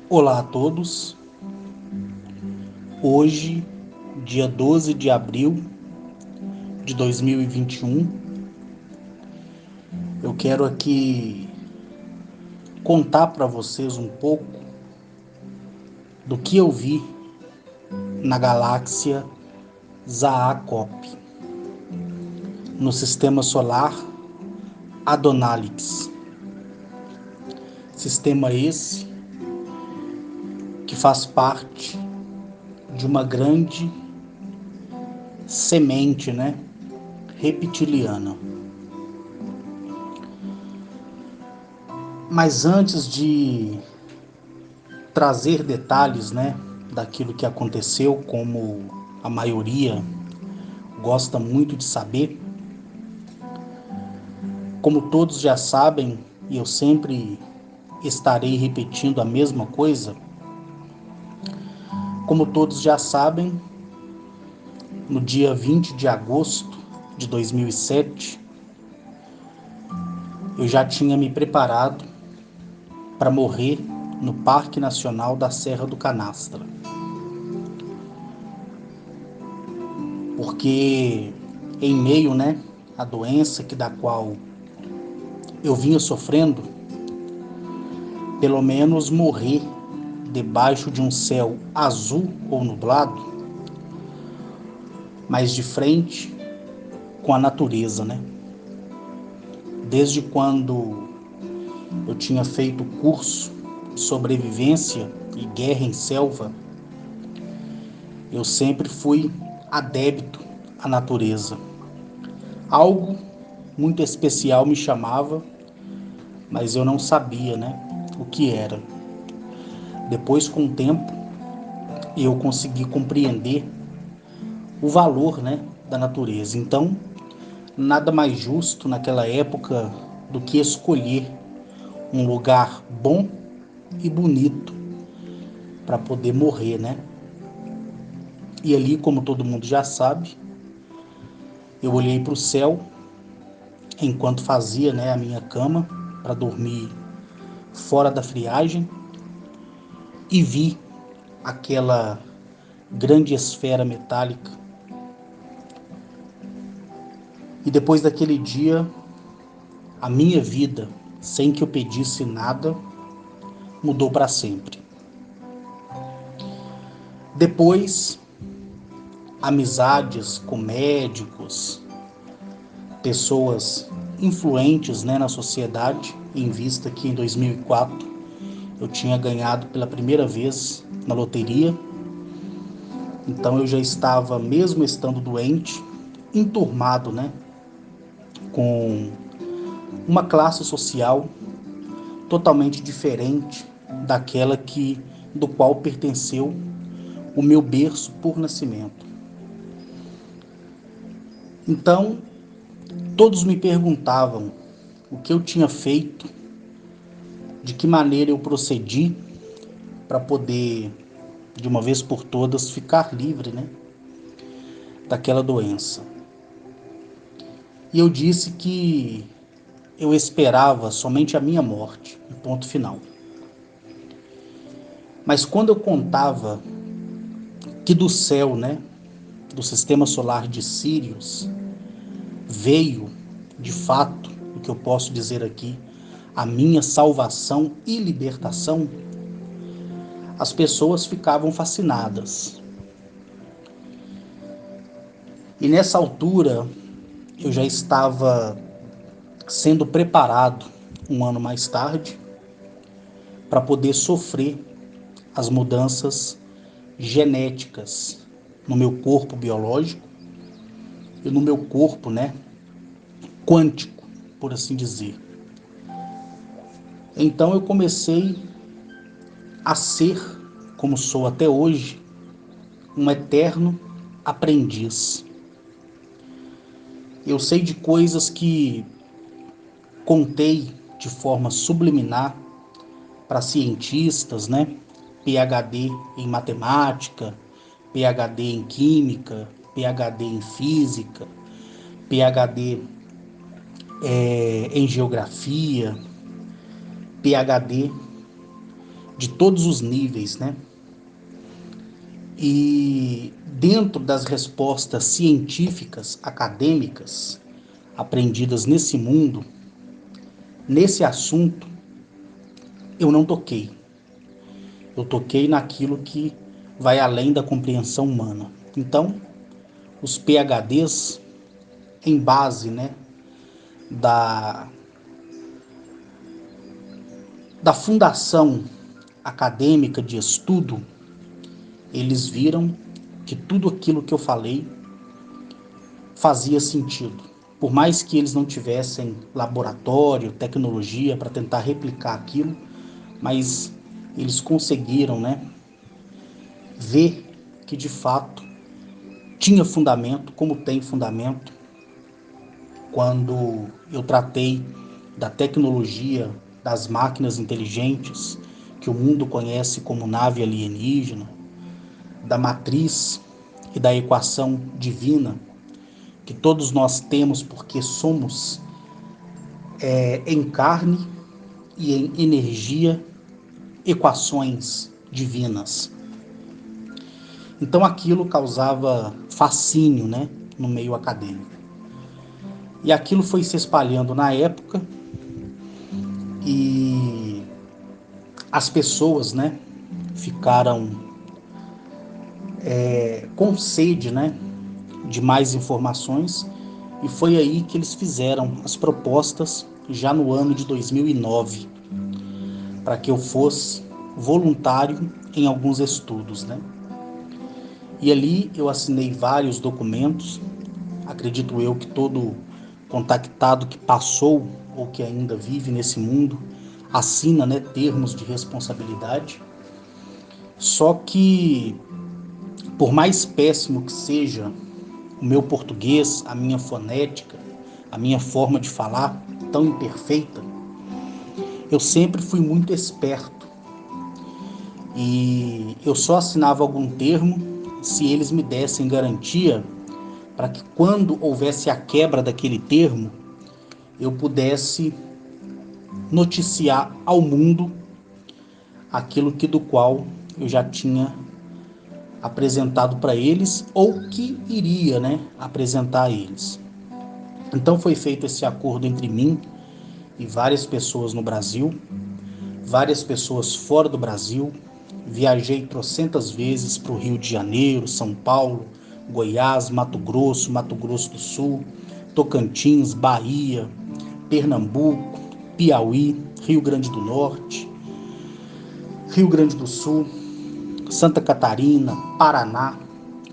Olá a todos. Hoje, dia 12 de abril de 2021, eu quero aqui contar para vocês um pouco do que eu vi na galáxia Zaacop, no sistema solar Adonalix. Sistema esse que faz parte de uma grande semente, reptiliana. Mas antes de trazer detalhes, daquilo que aconteceu, como a maioria gosta muito de saber, como todos já sabem, e eu sempre estarei repetindo a mesma coisa, como todos já sabem, no dia 20 de agosto de 2007, eu já tinha me preparado para morrer no Parque Nacional da Serra do Canastra. Porque em meio, à doença da qual eu vinha sofrendo, pelo menos morrer debaixo de um céu azul ou nublado, mas de frente com a natureza, Desde quando eu tinha feito curso de sobrevivência e guerra em selva, eu sempre fui adepto à natureza. Algo muito especial me chamava, mas eu não sabia, o que era. Depois, com o tempo, eu consegui compreender o valor, da natureza. Então, nada mais justo naquela época do que escolher um lugar bom e bonito para poder morrer, E ali, como todo mundo já sabe, eu olhei para o céu enquanto fazia, a minha cama para dormir fora da friagem e vi aquela grande esfera metálica. E depois daquele dia, a minha vida, sem que eu pedisse nada, mudou para sempre. Depois, amizades com médicos, pessoas influentes, na sociedade, em vista que em 2004 eu tinha ganhado pela primeira vez na loteria. Então eu já estava, mesmo estando doente, enturmado, com uma classe social totalmente diferente daquela do qual pertenceu o meu berço por nascimento. Então, todos me perguntavam o que eu tinha feito, de que maneira eu procedi para poder, de uma vez por todas, ficar livre, daquela doença. E eu disse que eu esperava somente a minha morte, e ponto final. Mas quando eu contava que do céu, do sistema solar de Sírius, veio, de fato, o que eu posso dizer aqui, a minha salvação e libertação, as pessoas ficavam fascinadas. E nessa altura, eu já estava sendo preparado, um ano mais tarde, para poder sofrer as mudanças genéticas no meu corpo biológico e no meu corpo, quântico, por assim dizer. Então eu comecei a ser, como sou até hoje, um eterno aprendiz. Eu sei de coisas que contei de forma subliminar para cientistas, PhD em matemática, PhD em química, PhD em física, PhD em geografia, PhD de todos os níveis, né? E dentro das respostas científicas, acadêmicas, aprendidas nesse mundo, nesse assunto, eu não toquei. Eu toquei naquilo que vai além da compreensão humana. Então, os PhDs, em base, né, da fundação acadêmica de estudo, eles viram que tudo aquilo que eu falei fazia sentido. Por mais que eles não tivessem laboratório, tecnologia para tentar replicar aquilo, mas eles conseguiram, né, ver que de fato tinha fundamento, como tem fundamento, quando eu tratei da tecnologia das máquinas inteligentes, que o mundo conhece como nave alienígena, da matriz e da equação divina, que todos nós temos porque somos em carne e em energia, equações divinas. Então aquilo causava fascínio, né, no meio acadêmico. E aquilo foi se espalhando na época e as pessoas, né, ficaram com sede, né, de mais informações, e foi aí que eles fizeram as propostas já no ano de 2009 para que eu fosse voluntário em alguns estudos, né? E ali eu assinei vários documentos. Acredito eu que todo contactado que passou ou que ainda vive nesse mundo assina, né, termos de responsabilidade. Só que, por mais péssimo que seja o meu português, a minha fonética, a minha forma de falar tão imperfeita, eu sempre fui muito esperto e eu só assinava algum termo se eles me dessem garantia para que quando houvesse a quebra daquele termo, eu pudesse noticiar ao mundo aquilo que do qual eu já tinha apresentado para eles ou que iria, né, apresentar a eles. Então foi feito esse acordo entre mim e várias pessoas no Brasil, várias pessoas fora do Brasil. Viajei trocentas vezes para o Rio de Janeiro, São Paulo, Goiás, Mato Grosso do Sul, Tocantins, Bahia, Pernambuco, Piauí, Rio Grande do Norte, Rio Grande do Sul, Santa Catarina, Paraná,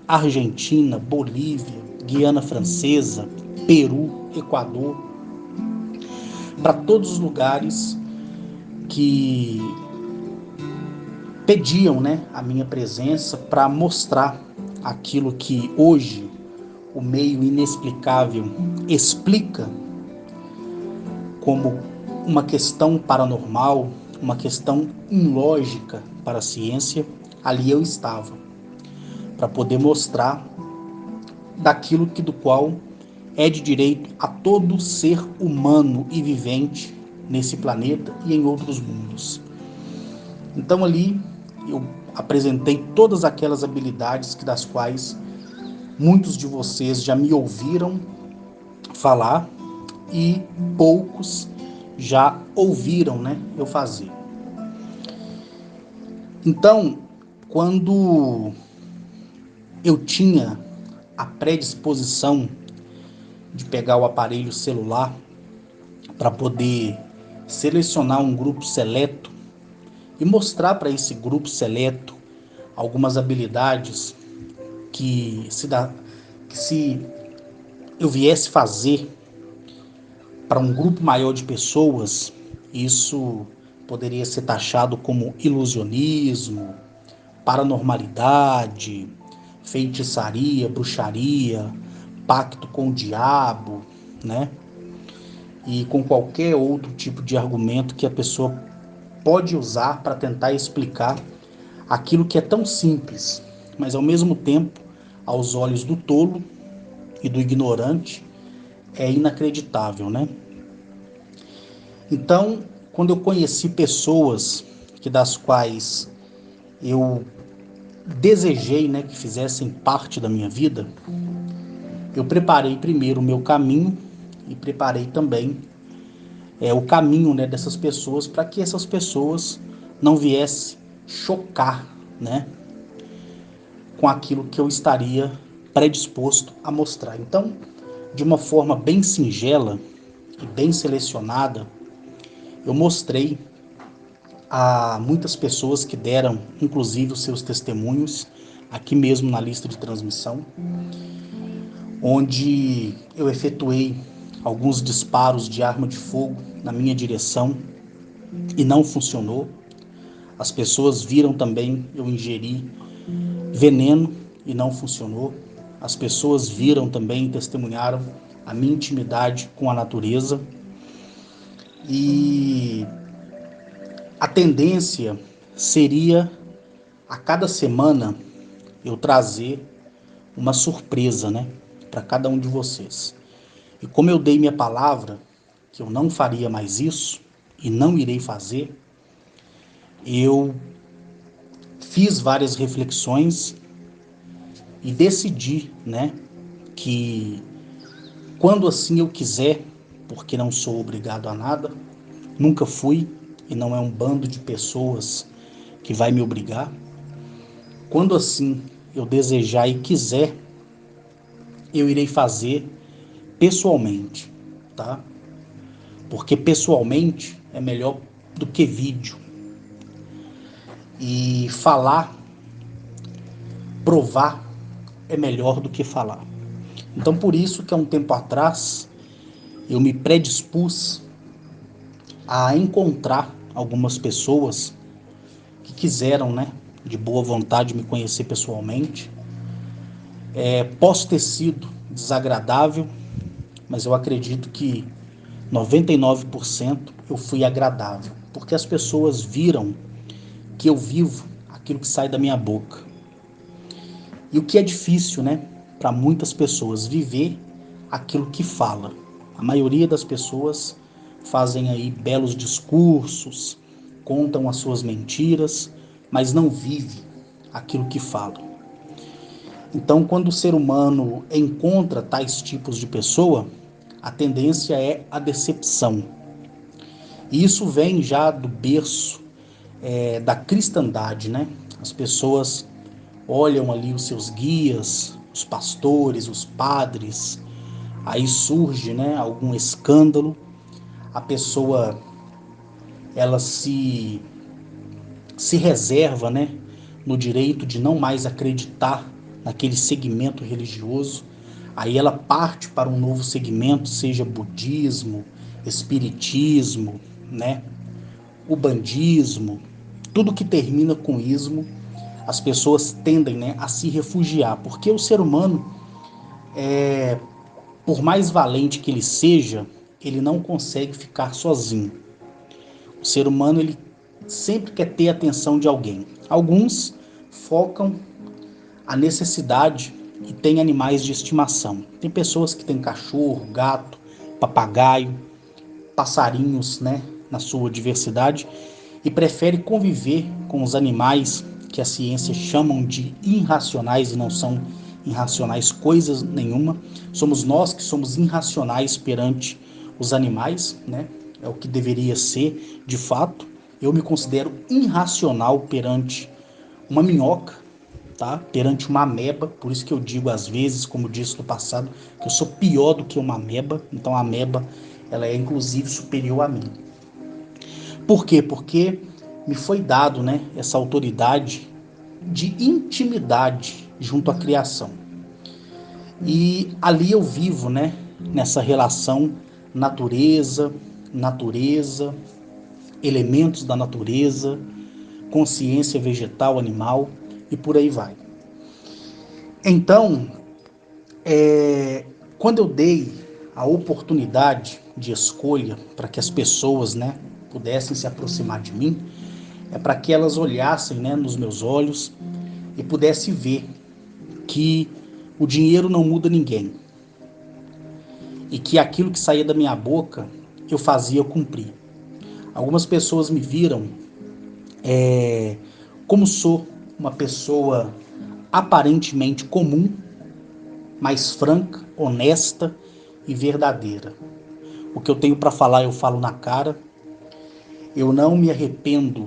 Argentina, Bolívia, Guiana Francesa, Peru, Equador, para todos os lugares que pediam, né, a minha presença para mostrar aquilo que hoje o meio inexplicável explica como uma questão paranormal, uma questão ilógica para a ciência. Ali eu estava para poder mostrar daquilo que do qual é de direito a todo ser humano e vivente nesse planeta e em outros mundos. Então ali eu apresentei todas aquelas habilidades que das quais muitos de vocês já me ouviram falar e poucos já ouviram, né, eu fazer. Então, quando eu tinha a predisposição de pegar o aparelho celular para poder selecionar um grupo seleto e mostrar para esse grupo seleto algumas habilidades que se eu viesse fazer para um grupo maior de pessoas, isso poderia ser taxado como ilusionismo, paranormalidade, feitiçaria, bruxaria, pacto com o diabo, né? E com qualquer outro tipo de argumento que a pessoa pode usar para tentar explicar aquilo que é tão simples, mas ao mesmo tempo, aos olhos do tolo e do ignorante, é inacreditável, né? Então, quando eu conheci pessoas que das quais eu desejei, né, que fizessem parte da minha vida, eu preparei primeiro o meu caminho e preparei também o caminho, né, dessas pessoas, para que essas pessoas não viessem chocar, né, com aquilo que eu estaria predisposto a mostrar. Então, de uma forma bem singela e bem selecionada, eu mostrei a muitas pessoas que deram, inclusive, os seus testemunhos, aqui mesmo na lista de transmissão, onde eu efetuei alguns disparos de arma de fogo na minha direção e não funcionou. As pessoas viram também eu ingerir veneno e não funcionou. As pessoas viram também e testemunharam a minha intimidade com a natureza. E a tendência seria, a cada semana, eu trazer uma surpresa, né, para cada um de vocês. E como eu dei minha palavra que eu não faria mais isso e não irei fazer, eu fiz várias reflexões e decidi, né, que quando assim eu quiser, porque não sou obrigado a nada, nunca fui e não é um bando de pessoas que vai me obrigar. Quando assim eu desejar e quiser, eu irei fazer pessoalmente, tá? Porque pessoalmente é melhor do que vídeo. E falar, provar é melhor do que falar. Então por isso que há um tempo atrás eu me predispus a encontrar algumas pessoas que quiseram, né, de boa vontade me conhecer pessoalmente. Posso ter sido desagradável, mas eu acredito que 99% eu fui agradável, porque as pessoas viram que eu vivo aquilo que sai da minha boca. E o que é difícil, né, para muitas pessoas, viver aquilo que fala. A maioria das pessoas fazem aí belos discursos, contam as suas mentiras, mas não vive aquilo que falam. Então, quando o ser humano encontra tais tipos de pessoa, a tendência é a decepção. E isso vem já do berço da cristandade, né? As pessoas olham ali os seus guias, os pastores, os padres, aí surge, né, algum escândalo, a pessoa ela se reserva, né, no direito de não mais acreditar naquele segmento religioso. Aí ela parte para um novo segmento, seja budismo, espiritismo, né, ubandismo, tudo que termina com ismo, as pessoas tendem, né, a se refugiar, porque o ser humano, por mais valente que ele seja, ele não consegue ficar sozinho. O ser humano, ele sempre quer ter a atenção de alguém. Alguns focam a necessidade e têm animais de estimação. Tem pessoas que têm cachorro, gato, papagaio, passarinhos, né, na sua diversidade, e prefere conviver com os animais que a ciência chamam de irracionais e não são irracionais coisas nenhuma. Somos nós que somos irracionais perante os animais, né? É o que deveria ser de fato. Eu me considero irracional perante uma minhoca, tá? Perante uma ameba, por isso que eu digo às vezes, como disse no passado, que eu sou pior do que uma ameba. Então a ameba, ela é inclusive superior a mim. Por quê? Porque me foi dado, né, essa autoridade de intimidade junto à criação. E ali eu vivo, né, nessa relação natureza, elementos da natureza, consciência vegetal, animal e por aí vai. Então, quando eu dei a oportunidade de escolha para que as pessoas, né, pudessem se aproximar de mim, é para que elas olhassem, né, nos meus olhos e pudessem ver que o dinheiro não muda ninguém e que aquilo que saía da minha boca eu fazia cumprir. Algumas pessoas me viram Como sou uma pessoa aparentemente comum, mas franca, honesta e verdadeira. O que eu tenho para falar, eu falo na cara. Eu não me arrependo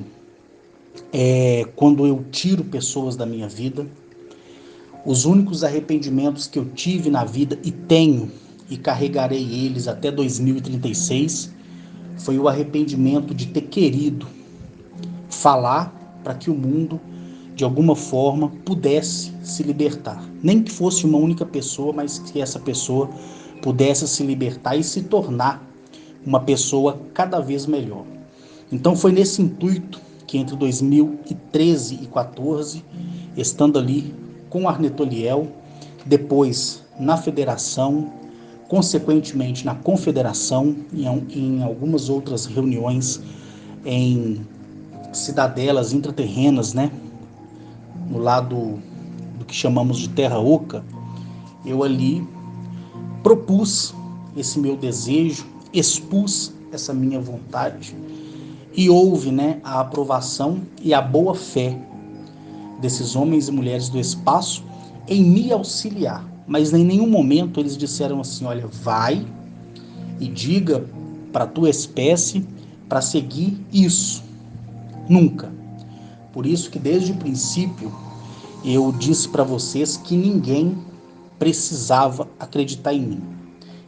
quando eu tiro pessoas da minha vida. Os únicos arrependimentos que eu tive na vida e tenho, e carregarei eles até 2036, foi o arrependimento de ter querido falar para que o mundo, de alguma forma, pudesse se libertar. Nem que fosse uma única pessoa, mas que essa pessoa pudesse se libertar e se tornar uma pessoa cada vez melhor. Então foi nesse intuito que entre 2013 e 2014, estando ali com Arnetoliel, depois na federação, consequentemente na confederação, em algumas outras reuniões em cidadelas intraterrenas, né, no lado do que chamamos de Terra Oca, eu ali propus esse meu desejo, expus essa minha vontade e houve, né, a aprovação e a boa fé desses homens e mulheres do espaço em me auxiliar. Mas em nenhum momento eles disseram assim: olha, vai e diga para a tua espécie para seguir isso. Nunca. Por isso que desde o princípio eu disse para vocês que ninguém precisava acreditar em mim.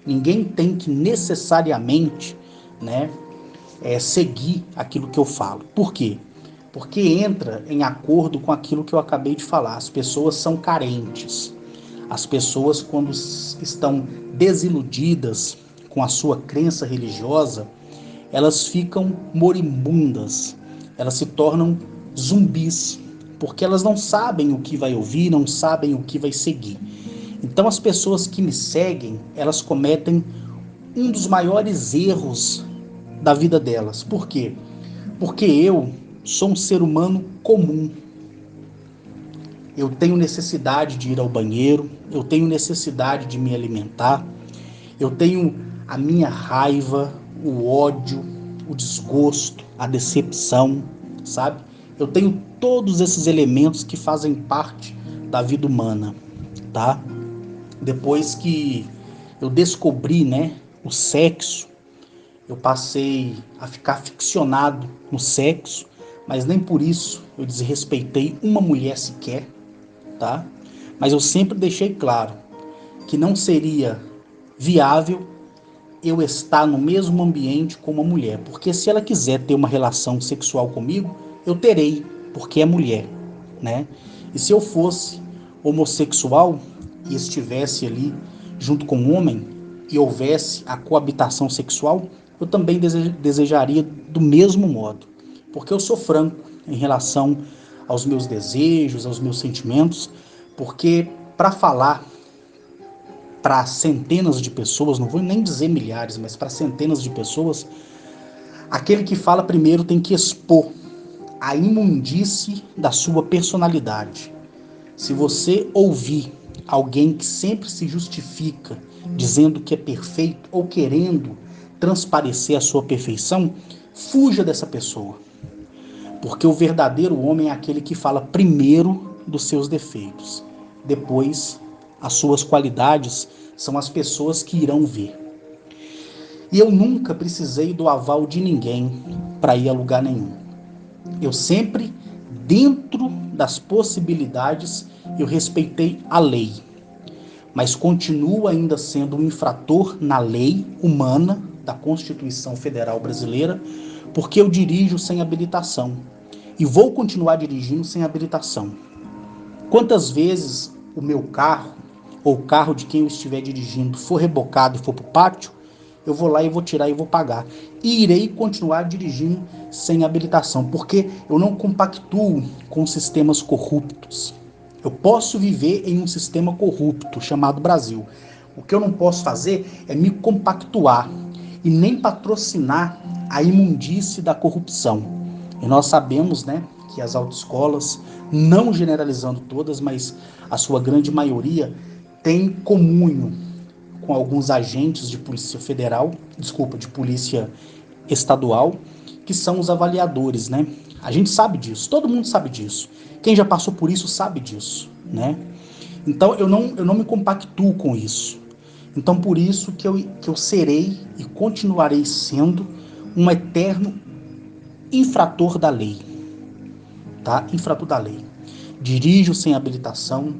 Ninguém tem que necessariamente, né, seguir aquilo que eu falo. Por quê? Porque entra em acordo com aquilo que eu acabei de falar. As pessoas são carentes. As pessoas, quando estão desiludidas com a sua crença religiosa, elas ficam moribundas, elas se tornam zumbis, porque elas não sabem o que vai ouvir, não sabem o que vai seguir. Então as pessoas que me seguem, elas cometem um dos maiores erros da vida delas. Por quê? Porque eu sou um ser humano comum. Eu tenho necessidade de ir ao banheiro, eu tenho necessidade de me alimentar, eu tenho a minha raiva, o ódio, o desgosto, a decepção, sabe? Eu tenho todos esses elementos que fazem parte da vida humana, tá? Depois que eu descobri, né, o sexo, eu passei a ficar ficcionado no sexo, mas nem por isso eu desrespeitei uma mulher sequer, tá? Mas eu sempre deixei claro que não seria viável eu estar no mesmo ambiente com uma mulher, porque se ela quiser ter uma relação sexual comigo, eu terei, porque é mulher, né? E se eu fosse homossexual e estivesse ali junto com um homem e houvesse a coabitação sexual, eu também desejaria do mesmo modo, porque eu sou franco em relação aos meus desejos, aos meus sentimentos, porque para falar para centenas de pessoas, não vou nem dizer milhares, mas para centenas de pessoas, aquele que fala primeiro tem que expor a imundície da sua personalidade. Se você ouvir alguém que sempre se justifica dizendo que é perfeito ou querendo transparecer a sua perfeição, fuja dessa pessoa. Porque o verdadeiro homem é aquele que fala primeiro dos seus defeitos, depois as suas qualidades são as pessoas que irão ver. E eu nunca precisei do aval de ninguém para ir a lugar nenhum. Eu sempre, dentro das possibilidades, eu respeitei a lei, mas continuo ainda sendo um infrator na lei humana da Constituição Federal Brasileira, porque eu dirijo sem habilitação e vou continuar dirigindo sem habilitação. Quantas vezes o meu carro ou o carro de quem eu estiver dirigindo for rebocado e for para o pátio, eu vou lá e vou tirar e vou pagar. E irei continuar dirigindo sem habilitação, porque eu não compactuo com sistemas corruptos. Eu posso viver em um sistema corrupto chamado Brasil. O que eu não posso fazer é me compactuar e nem patrocinar a imundície da corrupção. E nós sabemos, né, que as autoescolas, não generalizando todas, mas a sua grande maioria, tem comúnio com alguns agentes de polícia federal, de polícia estadual, que são os avaliadores, né? A gente sabe disso, todo mundo sabe disso. Quem já passou por isso sabe disso, né? Então eu não me compactuo com isso. Então por isso que eu serei e continuarei sendo um eterno infrator da lei, tá? Infrator da lei. Dirijo sem habilitação,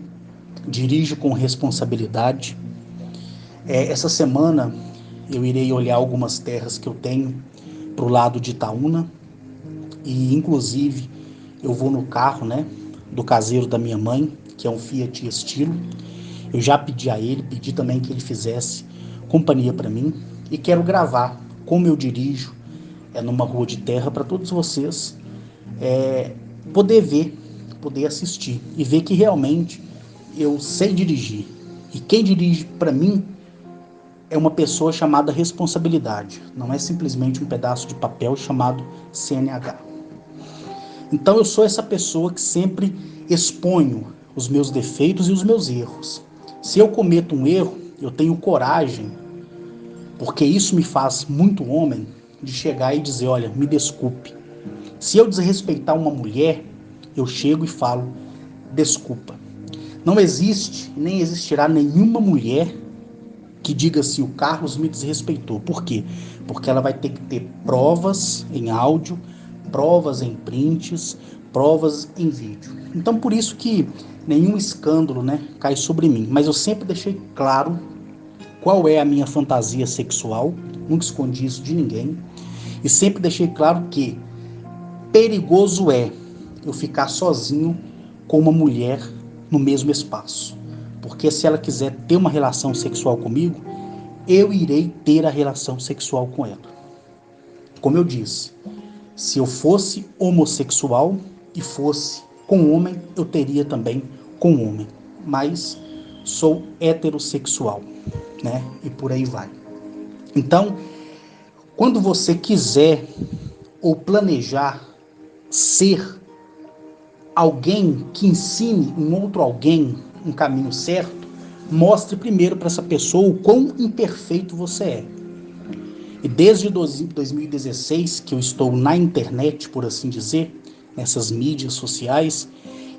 dirijo com responsabilidade. Essa semana eu irei olhar algumas terras que eu tenho para o lado de Itaúna e inclusive eu vou no carro, né, do caseiro da minha mãe, que é um Fiat Estilo. Eu já pedi a ele, pedi também que ele fizesse companhia para mim e quero gravar como eu dirijo numa rua de terra para todos vocês é, poder ver, poder assistir e ver que realmente eu sei dirigir. E quem dirige para mim é uma pessoa chamada responsabilidade, não é simplesmente um pedaço de papel chamado CNH. Então eu sou essa pessoa que sempre exponho os meus defeitos e os meus erros. Se eu cometo um erro, eu tenho coragem, porque isso me faz muito homem, de chegar e dizer, olha, me desculpe. Se eu desrespeitar uma mulher, eu chego e falo, desculpa. Não existe, nem existirá nenhuma mulher que diga assim, o Carlos me desrespeitou. Por quê? Porque ela vai ter que ter provas em áudio, provas em prints, provas em vídeo. Então por isso que nenhum escândalo, né, cai sobre mim. Mas eu sempre deixei claro qual é a minha fantasia sexual, nunca escondi isso de ninguém. E sempre deixei claro que perigoso é eu ficar sozinho com uma mulher no mesmo espaço. Porque se ela quiser ter uma relação sexual comigo, eu irei ter a relação sexual com ela. Como eu disse, se eu fosse homossexual e fosse com homem, eu teria também com homem. Mas sou heterossexual, né? E por aí vai. Então, quando você quiser ou planejar ser alguém que ensine um outro alguém um caminho certo, mostre primeiro para essa pessoa o quão imperfeito você é. E desde 2016, que eu estou na internet, por assim dizer, nessas mídias sociais,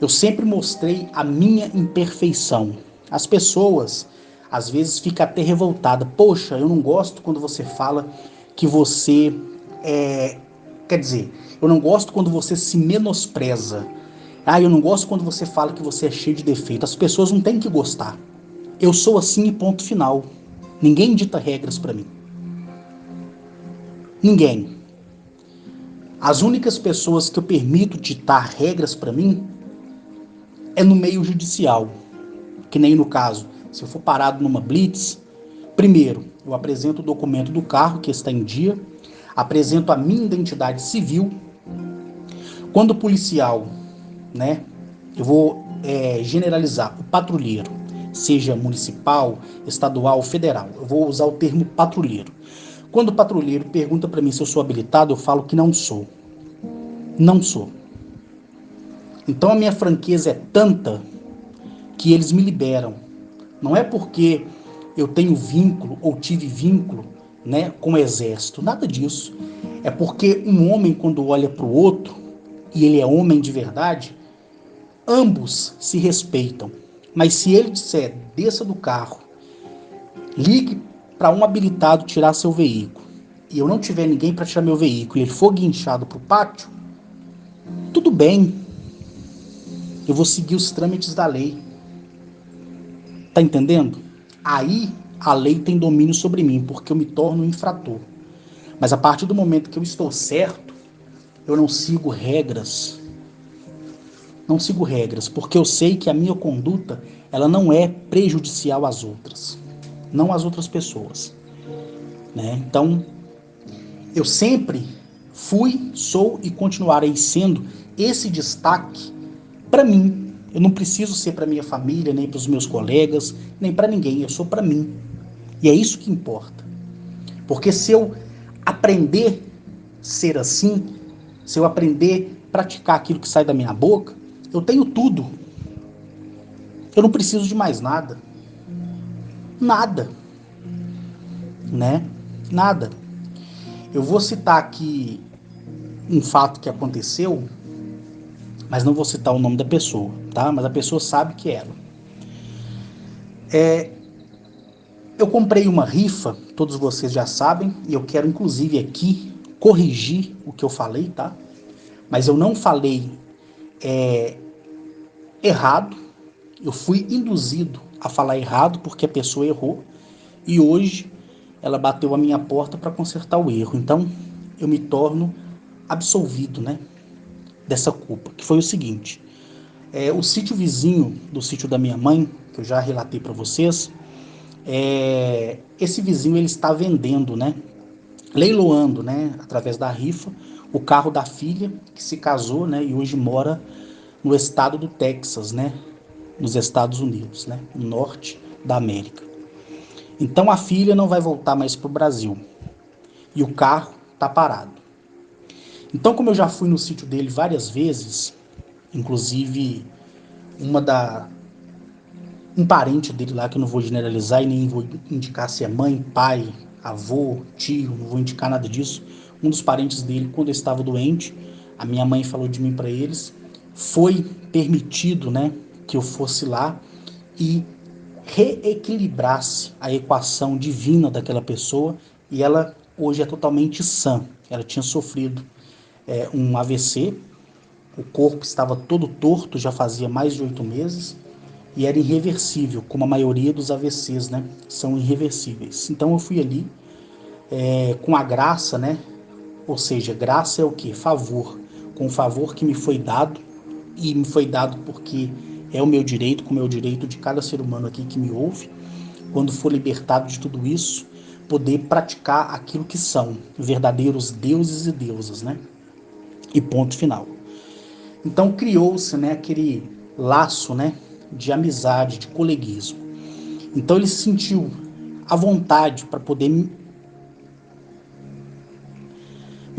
eu sempre mostrei a minha imperfeição. As pessoas, às vezes, ficam até revoltadas. Poxa, eu não gosto quando você fala que você é... Quer dizer, eu não gosto quando você se menospreza. Ah, eu não gosto quando você fala que você é cheio de defeito. As pessoas não têm que gostar. Eu sou assim e ponto final. Ninguém dita regras para mim. Ninguém. As únicas pessoas que eu permito ditar regras para mim é no meio judicial. Que nem no caso, se eu for parado numa blitz, primeiro eu apresento o documento do carro que está em dia, apresento a minha identidade civil. Quando o policial, né, eu vou generalizar, o patrulheiro, seja municipal, estadual, federal, eu vou usar o termo patrulheiro. Quando o patrulheiro pergunta para mim se eu sou habilitado, eu falo que não sou. Não sou. Então a minha franqueza é tanta que eles me liberam. Não é porque eu tenho vínculo ou tive vínculo, né, com o exército, nada disso. É porque um homem, quando olha para o outro, e ele é homem de verdade, ambos se respeitam. Mas se ele disser, desça do carro, ligue para um habilitado tirar seu veículo, e eu não tiver ninguém para tirar meu veículo, e ele for guinchado para o pátio, tudo bem, eu vou seguir os trâmites da lei. Tá entendendo? Aí a lei tem domínio sobre mim, porque eu me torno um infrator. Mas a partir do momento que eu estou certo, eu não sigo regras. Não sigo regras, porque eu sei que a minha conduta, ela não é prejudicial às outras, não às outras pessoas, né? Então, eu sempre fui, sou e continuarei sendo esse destaque para mim. Eu não preciso ser para minha família, nem para os meus colegas, nem para ninguém. Eu sou para mim. E é isso que importa. Porque se eu aprender a ser assim, se eu aprender a praticar aquilo que sai da minha boca, eu tenho tudo. Eu não preciso de mais nada. Nada. Né? Nada. Eu vou citar aqui um fato que aconteceu, mas não vou citar o nome da pessoa, tá? Mas a pessoa sabe que é ela. Eu comprei uma rifa, todos vocês já sabem, e eu quero inclusive aqui corrigir o que eu falei, tá? Mas eu não falei errado, eu fui induzido a falar errado porque a pessoa errou, e hoje ela bateu a minha porta para consertar o erro. Então eu me torno absolvido, né, dessa culpa, que foi o seguinte: o sítio vizinho do sítio da minha mãe, que eu já relatei para vocês, esse vizinho ele está vendendo, né, leiloando, né, através da rifa, o carro da filha que se casou, né, e hoje mora no estado do Texas, né, nos Estados Unidos, né, no norte da América. Então a filha não vai voltar mais para o Brasil e o carro está parado. Então, como eu já fui no sítio dele várias vezes, inclusive uma da um parente dele lá, que eu não vou generalizar e nem vou indicar se é mãe, pai, avô, tio, não vou indicar nada disso. Um dos parentes dele, quando eu estava doente, a minha mãe falou de mim para eles, foi permitido, né, que eu fosse lá e reequilibrasse a equação divina daquela pessoa, e ela hoje é totalmente sã. Ela tinha sofrido um AVC, o corpo estava todo torto, já fazia mais de 8 meses, e era irreversível, como a maioria dos AVCs, né? São irreversíveis. Então eu fui ali com a graça, né? Ou seja, graça é o que? Favor. Com o favor que me foi dado, e me foi dado porque é o meu direito, como é o direito de cada ser humano aqui que me ouve, quando for libertado de tudo isso, poder praticar aquilo que são verdadeiros deuses e deusas, né? E ponto final. Então criou-se, né, aquele laço, né, de amizade, de coleguismo. Então ele se sentiu à vontade para poder me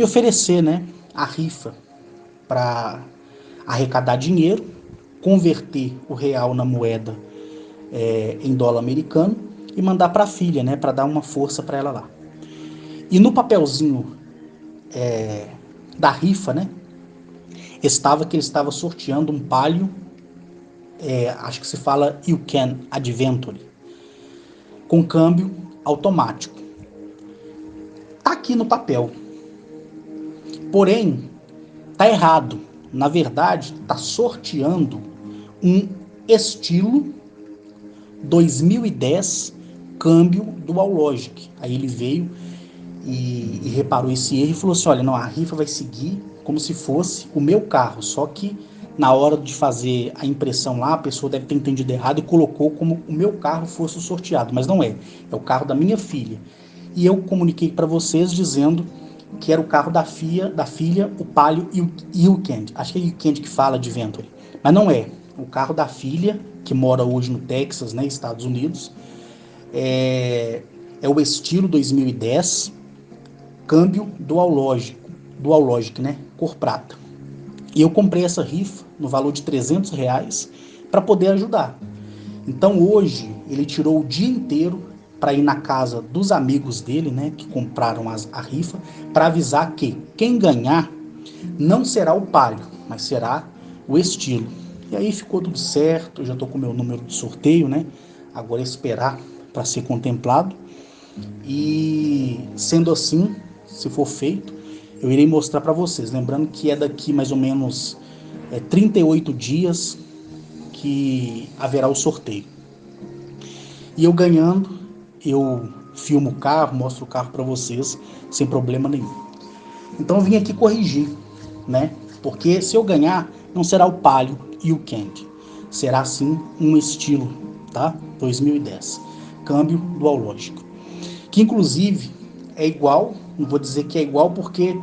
oferecer, né, a rifa para arrecadar dinheiro, converter o real na moeda em dólar americano e mandar para a filha, né, para dar uma força para ela lá. E no papelzinho da rifa, né, estava que ele estava sorteando um Palio, acho que se fala You Can Adventure, com câmbio automático. Tá aqui no papel. Porém, tá errado. Na verdade, tá sorteando um estilo 2010 câmbio Dual Logic. Aí ele veio e reparou esse erro e falou assim: olha, não, a rifa vai seguir como se fosse o meu carro, só que na hora de fazer a impressão lá, a pessoa deve ter entendido errado e colocou como o meu carro fosse o sorteado, mas não é, é o carro da minha filha. E eu comuniquei para vocês dizendo que era o carro da filha, o Palio Weekend. Acho que é Weekend que fala de Venturi, mas não é. O carro da filha, que mora hoje no Texas, né, Estados Unidos, é o estilo 2010, câmbio Dual Logic, né, cor prata. E eu comprei essa rifa no valor de R$ 300 para poder ajudar. Então hoje ele tirou o dia inteiro para ir na casa dos amigos dele, né, que compraram a rifa, para avisar que quem ganhar não será o Palio, mas será o estilo. E aí ficou tudo certo, eu já estou com o meu número de sorteio, né? Agora é esperar para ser contemplado. E sendo assim, se for feito, eu irei mostrar para vocês. Lembrando que é daqui mais ou menos 38 dias que haverá o sorteio. E eu ganhando, eu filmo o carro, mostro o carro para vocês sem problema nenhum. Então eu vim aqui corrigir, né? Porque se eu ganhar, não será o Palio e o Kent. Será sim um estilo, tá? 2010. Câmbio dual lógico. Que inclusive é igual, não vou dizer que é igual porque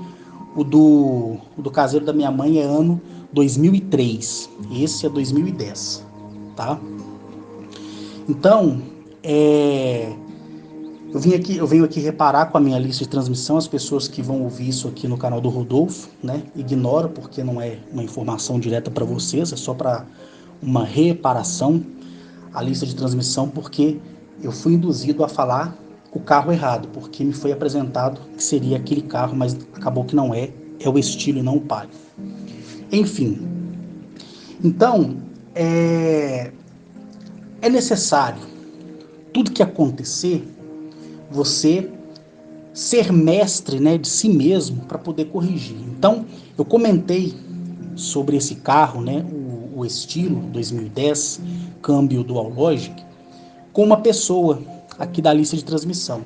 o do caseiro da minha mãe é ano 2003. Esse é 2010, tá? Então, eu venho aqui reparar com a minha lista de transmissão, as pessoas que vão ouvir isso aqui no canal do Rodolfo, né? Ignora, porque não é uma informação direta para vocês, é só para uma reparação a lista de transmissão, porque eu fui induzido a falar o carro errado, porque me foi apresentado que seria aquele carro, mas acabou que não é, é o estilo e não o palio. Enfim, então, é necessário, tudo que acontecer, você ser mestre, né, de si mesmo para poder corrigir. Então, eu comentei sobre esse carro, né, o estilo 2010, câmbio Dual Logic, com uma pessoa aqui da lista de transmissão.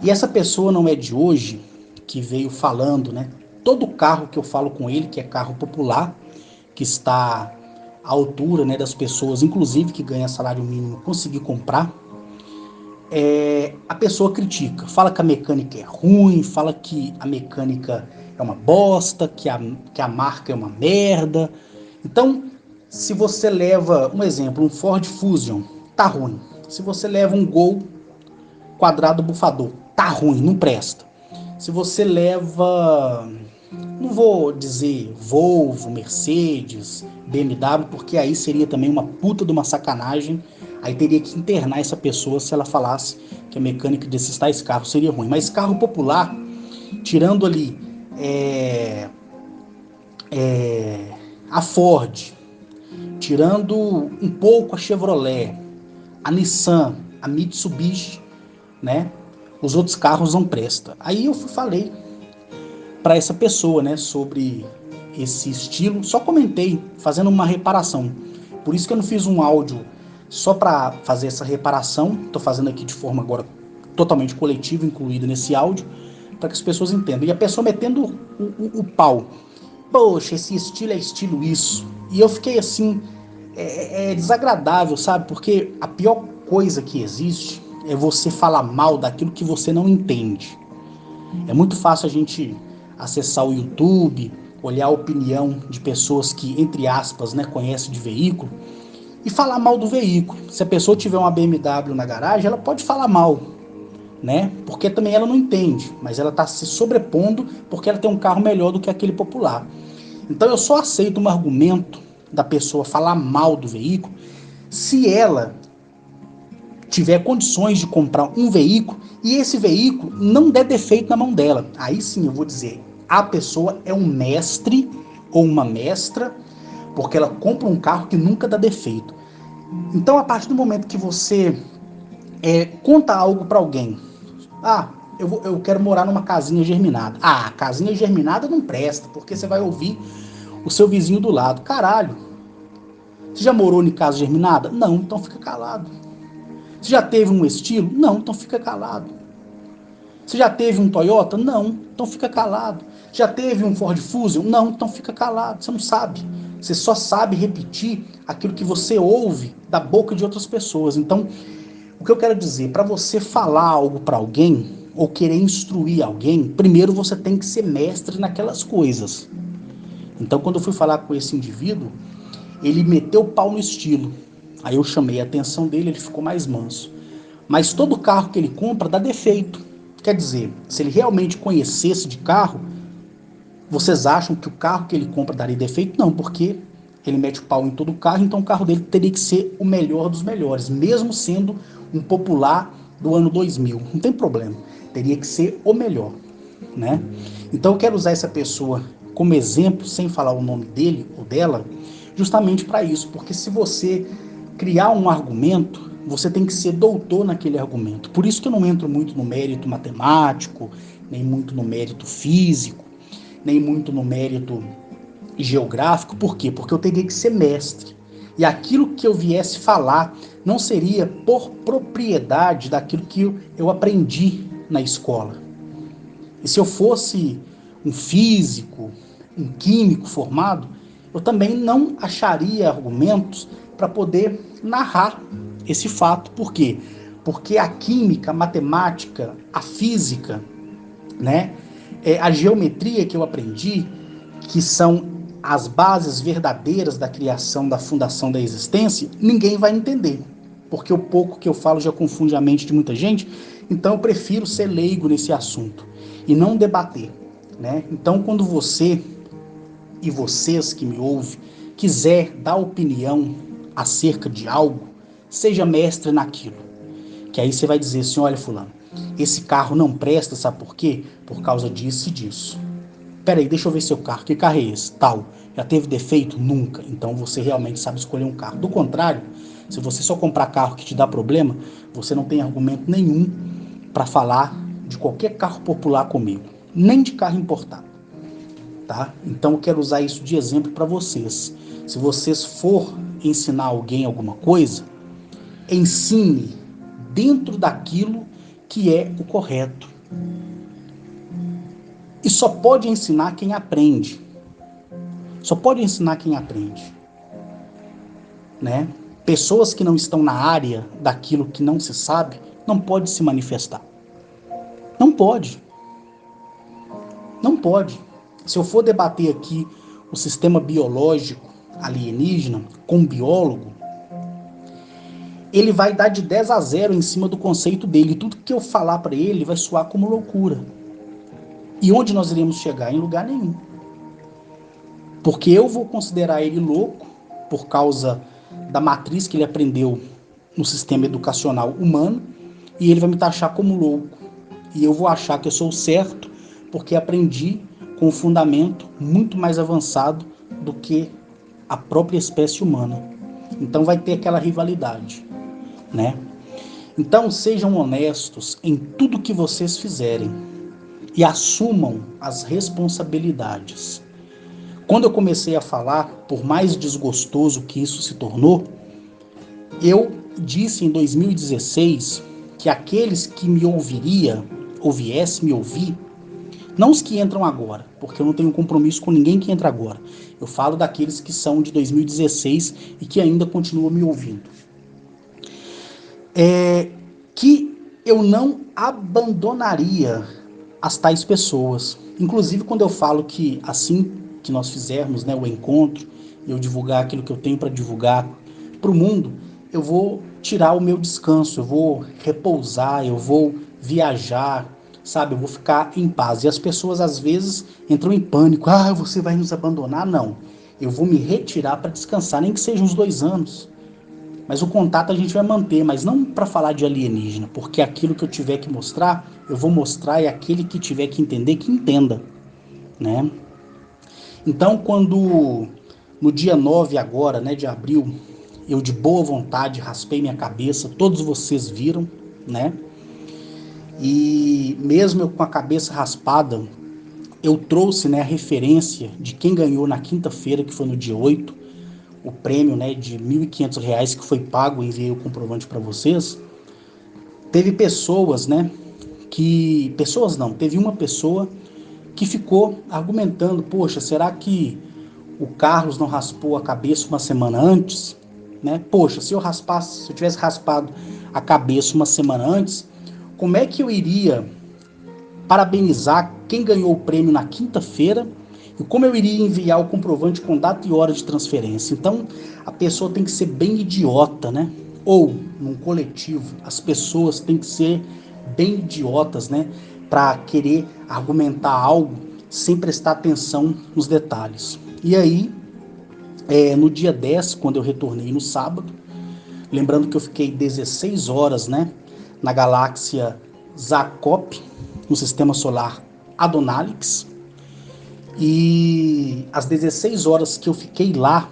E essa pessoa não é de hoje, que veio falando, né, todo carro que eu falo com ele, que é carro popular, que está à altura, né, das pessoas, inclusive que ganha salário mínimo, conseguir comprar, a pessoa critica, fala que a mecânica é ruim, fala que a mecânica é uma bosta, que a marca é uma merda. Então, se você leva, um exemplo, um Ford Fusion, tá ruim. Se você leva um Gol quadrado bufador, tá ruim, não presta. Se você leva, não vou dizer Volvo, Mercedes, BMW, porque aí seria também uma puta de uma sacanagem. Aí teria que internar essa pessoa se ela falasse que a mecânica desses tais carros seria ruim. Mas carro popular, tirando ali a Ford, tirando um pouco a Chevrolet, a Nissan, a Mitsubishi, né? Os outros carros não prestam. Aí eu falei para essa pessoa, né, sobre esse estilo, só comentei, fazendo uma reparação. Por isso que eu não fiz um áudio só para fazer essa reparação, estou fazendo aqui de forma agora totalmente coletiva, incluída nesse áudio, para que as pessoas entendam. E a pessoa metendo o pau. Poxa, esse estilo é estilo isso. E eu fiquei assim, desagradável, sabe? Porque a pior coisa que existe é você falar mal daquilo que você não entende. É muito fácil a gente acessar o YouTube, olhar a opinião de pessoas que, entre aspas, né, conhecem de veículo e falar mal do veículo. Se a pessoa tiver uma BMW na garagem, ela pode falar mal, né? Porque também ela não entende, mas ela está se sobrepondo porque ela tem um carro melhor do que aquele popular. Então eu só aceito um argumento da pessoa falar mal do veículo se ela tiver condições de comprar um veículo e esse veículo não der defeito na mão dela. Aí sim eu vou dizer, a pessoa é um mestre ou uma mestra, porque ela compra um carro que nunca dá defeito. Então, a partir do momento que você conta algo para alguém, eu quero morar numa casinha germinada. Ah, casinha germinada não presta, porque você vai ouvir o seu vizinho do lado. Caralho, você já morou em casa germinada? Não, então fica calado. Você já teve um estilo? Não, então fica calado. Você já teve um Toyota? Não, então fica calado. Já teve um Ford Fusion? Não, então fica calado. Você não sabe. Você só sabe repetir aquilo que você ouve da boca de outras pessoas. Então, o que eu quero dizer, para você falar algo para alguém ou querer instruir alguém, primeiro você tem que ser mestre naquelas coisas. Então, quando eu fui falar com esse indivíduo, ele meteu o pau no estilo. Aí eu chamei a atenção dele, ele ficou mais manso. Mas todo carro que ele compra dá defeito. Quer dizer, se ele realmente conhecesse de carro, vocês acham que o carro que ele compra daria defeito? Não, porque ele mete o pau em todo o carro, então o carro dele teria que ser o melhor dos melhores, mesmo sendo um popular do ano 2000. Não tem problema, teria que ser o melhor, né? Então eu quero usar essa pessoa como exemplo, sem falar o nome dele ou dela, justamente para isso, porque se você criar um argumento, você tem que ser doutor naquele argumento. Por isso que eu não entro muito no mérito matemático, nem muito no mérito físico, nem muito no mérito geográfico. Por quê? Porque eu teria que ser mestre. E aquilo que eu viesse falar não seria por propriedade daquilo que eu aprendi na escola. E se eu fosse um físico, um químico formado, eu também não acharia argumentos para poder narrar esse fato. Por quê? Porque a química, a matemática, a física, né, a geometria que eu aprendi, que são as bases verdadeiras da criação, da fundação da existência, ninguém vai entender. Porque o pouco que eu falo já confunde a mente de muita gente, então eu prefiro ser leigo nesse assunto e não debater, né? Então, quando você e vocês que me ouvem quiser dar opinião acerca de algo, seja mestre naquilo. Que aí você vai dizer assim, olha fulano, esse carro não presta, sabe por quê? Por causa disso e disso. Peraí, deixa eu ver seu carro. Que carro é esse? Tal. Já teve defeito? Nunca. Então você realmente sabe escolher um carro. Do contrário, se você só comprar carro que te dá problema, você não tem argumento nenhum para falar de qualquer carro popular comigo, nem de carro importado, tá? Então eu quero usar isso de exemplo para vocês. Se vocês for ensinar alguém alguma coisa, ensine dentro daquilo que é o correto. E só pode ensinar quem aprende. Só pode ensinar quem aprende, né? Pessoas que não estão na área daquilo que não se sabe, não pode se manifestar. Não pode. Não pode. Se eu for debater aqui o sistema biológico alienígena com um biólogo, ele vai dar de 10 a 0 em cima do conceito dele. Tudo que eu falar para ele vai soar como loucura. E onde nós iremos chegar? Em lugar nenhum. Porque eu vou considerar ele louco por causa da matriz que ele aprendeu no sistema educacional humano, e ele vai me taxar como louco. E eu vou achar que eu sou certo porque aprendi com um fundamento muito mais avançado do que a própria espécie humana. Então vai ter aquela rivalidade, né? Então sejam honestos em tudo que vocês fizerem e assumam as responsabilidades. Quando eu comecei a falar, por mais desgostoso que isso se tornou, eu disse em 2016 que aqueles que me viessem me ouvir, não os que entram agora, porque eu não tenho compromisso com ninguém que entra agora. Eu falo daqueles que são de 2016 e que ainda continuam me ouvindo. Que eu não abandonaria as tais pessoas. Inclusive, quando eu falo que assim que nós fizermos, né, o encontro, eu divulgar aquilo que eu tenho para divulgar para o mundo, eu vou tirar o meu descanso, eu vou repousar, eu vou viajar, sabe? Eu vou ficar em paz. E as pessoas às vezes entram em pânico. Ah, você vai nos abandonar? Não. Eu vou me retirar para descansar, nem que sejam uns 2 anos. Mas o contato a gente vai manter, mas não para falar de alienígena, porque aquilo que eu tiver que mostrar, eu vou mostrar, e aquele que tiver que entender, que entenda, né? Então, quando no dia 9 agora, né, de abril, eu de boa vontade raspei minha cabeça, todos vocês viram, né? E mesmo eu com a cabeça raspada, eu trouxe, né, a referência de quem ganhou na quinta-feira, que foi no dia 8, o prêmio, né, de R$ 1.500 que foi pago, enviei o comprovante para vocês. Teve pessoas, né, pessoas não, teve uma pessoa que ficou argumentando, poxa, será que o Carlos não raspou a cabeça uma semana antes? Né? Poxa, se eu tivesse raspado a cabeça uma semana antes, como é que eu iria parabenizar quem ganhou o prêmio na quinta-feira e como eu iria enviar o comprovante com data e hora de transferência? Então, a pessoa tem que ser bem idiota, né? Ou, num coletivo, as pessoas têm que ser bem idiotas, né? Para querer argumentar algo sem prestar atenção nos detalhes. E aí, no dia 10, quando eu retornei no sábado, lembrando que eu fiquei 16 horas, né? Na galáxia Zacop, no sistema solar Adonalix, e as 16 horas que eu fiquei lá,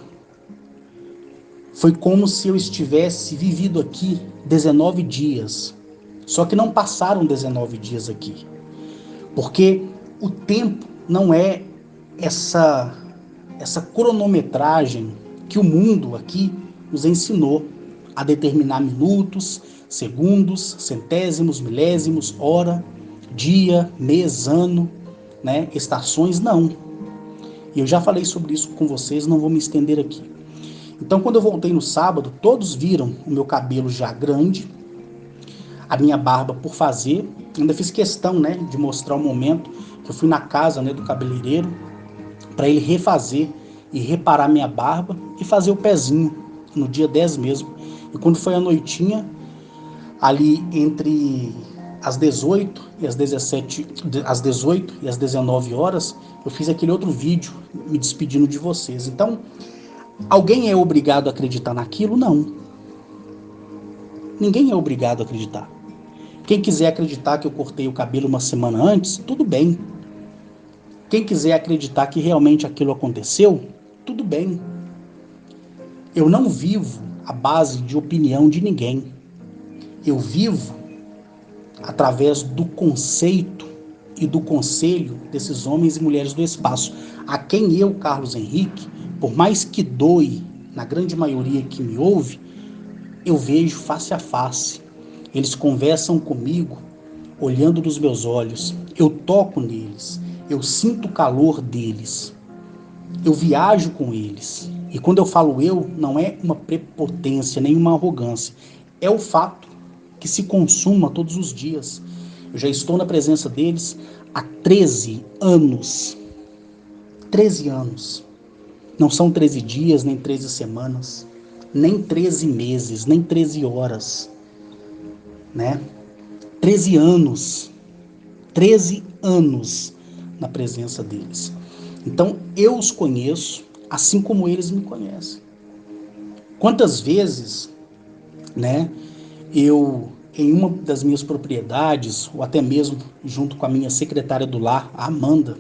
foi como se eu estivesse vivido aqui 19 dias. Só que não passaram 19 dias aqui. Porque o tempo não é essa cronometragem que o mundo aqui nos ensinou a determinar minutos, segundos, centésimos, milésimos, hora, dia, mês, ano, né? Estações, não. E eu já falei sobre isso com vocês, não vou me estender aqui. Então, quando eu voltei no sábado, todos viram o meu cabelo já grande, a minha barba por fazer. Ainda fiz questão, né, de mostrar o momento que eu fui na casa, né, do cabeleireiro para ele refazer e reparar minha barba e fazer o pezinho no dia 10 mesmo. E quando foi a noitinha, ali entre às 18 e às 17, às 18 e às 19 horas, eu fiz aquele outro vídeo me despedindo de vocês. Então, alguém é obrigado a acreditar naquilo? Não. Ninguém é obrigado a acreditar. Quem quiser acreditar que eu cortei o cabelo uma semana antes, tudo bem. Quem quiser acreditar que realmente aquilo aconteceu, tudo bem. Eu não vivo à base de opinião de ninguém. Eu vivo através do conceito e do conselho desses homens e mulheres do espaço, a quem eu, Carlos Henrique, por mais que doe na grande maioria que me ouve, eu vejo face a face. Eles conversam comigo, olhando nos meus olhos. Eu toco neles, eu sinto o calor deles. Eu viajo com eles. E quando eu falo eu, não é uma prepotência, nem uma arrogância. É o fato que se consuma todos os dias. Eu já estou na presença deles há 13 anos. 13 anos. Não são 13 dias, nem 13 semanas, nem 13 meses, nem 13 horas, né? 13 anos. 13 anos na presença deles. Então, eu os conheço, assim como eles me conhecem. Quantas vezes, né, eu, em uma das minhas propriedades, ou até mesmo junto com a minha secretária do lar, a Amanda,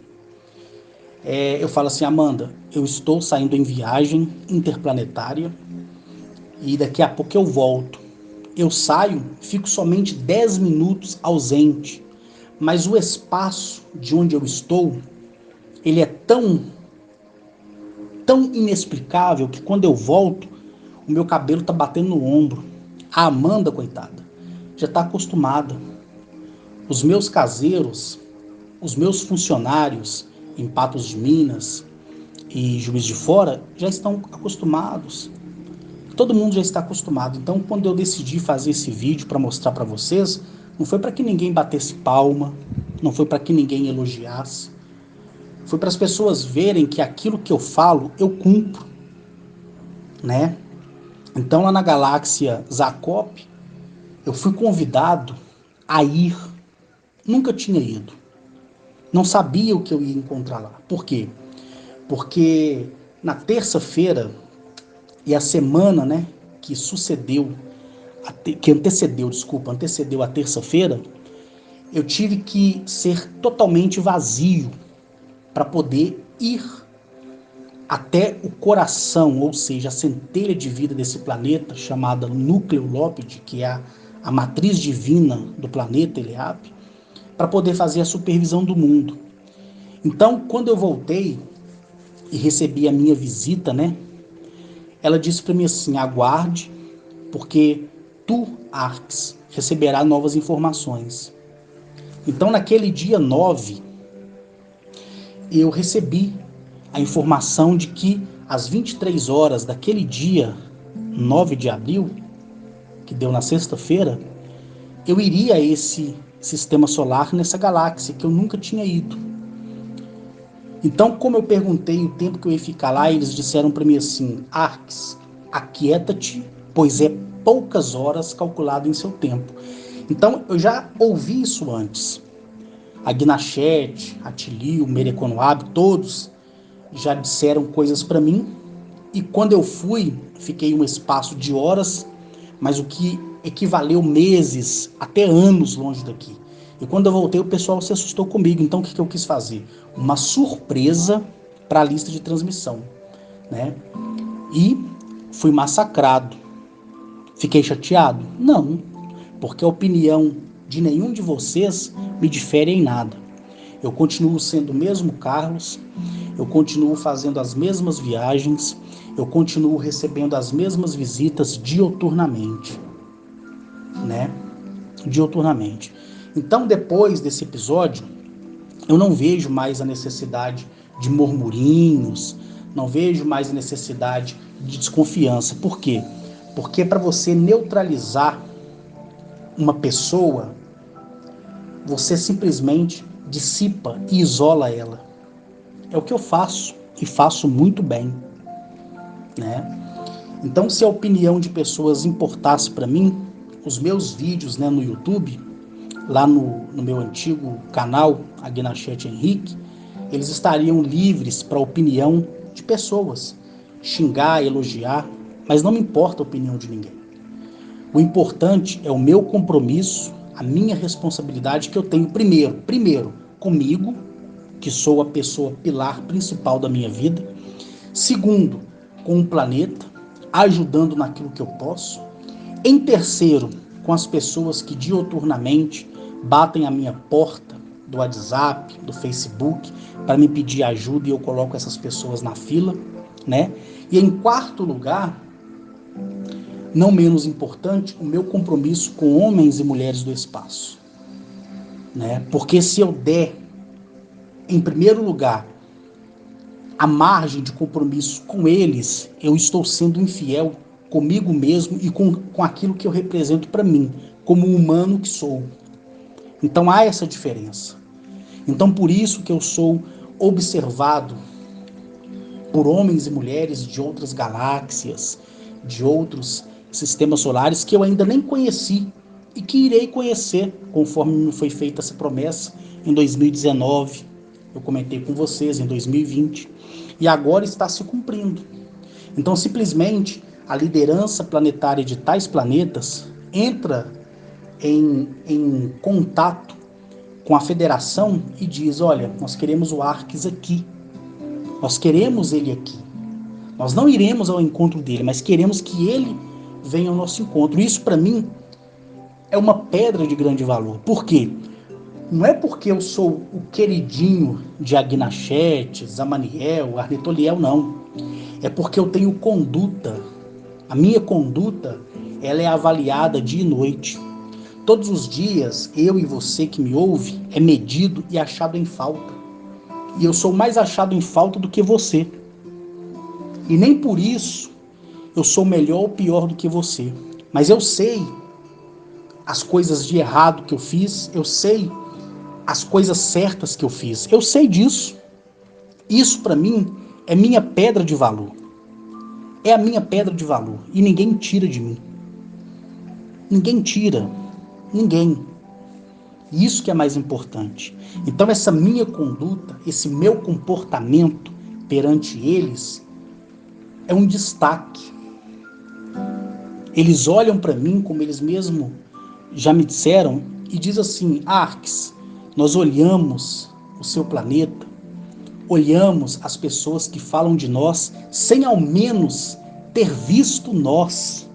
eu falo assim: Amanda, eu estou saindo em viagem interplanetária e daqui a pouco eu volto. Eu saio, fico somente 10 minutos ausente, mas o espaço de onde eu estou, ele é tão inexplicável que quando eu volto, o meu cabelo tá batendo no ombro. A Amanda, coitada, já está acostumada. Os meus caseiros, os meus funcionários em Patos de Minas e Juiz de Fora já estão acostumados. Todo mundo já está acostumado. Então, quando eu decidi fazer esse vídeo para mostrar para vocês, não foi para que ninguém batesse palma, não foi para que ninguém elogiasse. Foi para as pessoas verem que aquilo que eu falo, eu cumpro, né? Então, lá na galáxia Zacop, eu fui convidado a ir. Nunca tinha ido. Não sabia o que eu ia encontrar lá. Por quê? Porque na terça-feira e a semana, né, que antecedeu a terça-feira, eu tive que ser totalmente vazio para poder ir até o coração, ou seja, a centelha de vida desse planeta, chamada Núcleo Lópide, que é a matriz divina do planeta Eleap, para poder fazer a supervisão do mundo. Então, quando eu voltei e recebi a minha visita, né, ela disse para mim assim: aguarde, porque tu, Arx, receberá novas informações. Então, naquele dia 9, eu recebi a informação de que às 23 horas daquele dia 9 de abril, que deu na sexta-feira, eu iria a esse sistema solar, nessa galáxia que eu nunca tinha ido. Então, como eu perguntei o tempo que eu ia ficar lá, eles disseram para mim assim: Arx, aquieta-te, pois é poucas horas calculado em seu tempo. Então, eu já ouvi isso antes. A Gnachete, a Tilly, o Mereconoab, todos já disseram coisas para mim. E quando eu fui, fiquei um espaço de horas, mas o que equivaleu meses, até anos longe daqui. E quando eu voltei, o pessoal se assustou comigo. Então, o que eu quis fazer? Uma surpresa para a lista de transmissão, né? E fui massacrado. Fiquei chateado? Não, porque a opinião de nenhum de vocês me difere em nada. Eu continuo sendo o mesmo Carlos, eu continuo fazendo as mesmas viagens, eu continuo recebendo as mesmas visitas dioturnamente, né? Dioturnamente. Então, depois desse episódio, eu não vejo mais a necessidade de murmurinhos, não vejo mais a necessidade de desconfiança. Por quê? Porque para você neutralizar uma pessoa, você simplesmente dissipa e isola ela. É o que eu faço e faço muito bem, né? Então, se a opinião de pessoas importasse para mim, os meus vídeos, né, no YouTube, lá no meu antigo canal, Agnachete Henrique, eles estariam livres para a opinião de pessoas, xingar, elogiar, mas não me importa a opinião de ninguém. O importante é o meu compromisso, a minha responsabilidade que eu tenho primeiro comigo, que sou a pessoa pilar principal da minha vida. Segundo, com o planeta, ajudando naquilo que eu posso. Em terceiro, com as pessoas que diuturnamente batem a minha porta do WhatsApp, do Facebook, para me pedir ajuda, e eu coloco essas pessoas na fila, né? E em quarto lugar, não menos importante, o meu compromisso com homens e mulheres do espaço, né? Porque se eu der, em primeiro lugar, a margem de compromisso com eles, eu estou sendo infiel comigo mesmo e com aquilo que eu represento para mim, como humano que sou. Então há essa diferença. Então por isso que eu sou observado por homens e mulheres de outras galáxias, de outros sistemas solares que eu ainda nem conheci e que irei conhecer conforme me foi feita essa promessa em 2019. Eu comentei com vocês em 2020 e agora está se cumprindo. Então simplesmente a liderança planetária de tais planetas entra em contato com a federação e diz: olha, nós queremos o Arques aqui, nós queremos ele aqui, nós não iremos ao encontro dele, mas queremos que ele venha ao nosso encontro. Isso para mim é uma pedra de grande valor. Por quê? Não é porque eu sou o queridinho de Agnachete, Zamaniel, Arnetoliel, não. É porque eu tenho conduta. A minha conduta, ela é avaliada dia e noite. Todos os dias, eu e você que me ouve, é medido e achado em falta. E eu sou mais achado em falta do que você. E nem por isso eu sou melhor ou pior do que você. Mas eu sei as coisas de errado que eu fiz, eu sei as coisas certas que eu fiz. Eu sei disso. Isso para mim é minha pedra de valor. É a minha pedra de valor. E ninguém tira de mim. Ninguém tira. Ninguém. Isso que é mais importante. Então essa minha conduta, esse meu comportamento perante eles é um destaque. Eles olham para mim, como eles mesmos já me disseram, e diz assim: Arques, nós olhamos o seu planeta, olhamos as pessoas que falam de nós sem ao menos ter visto nós.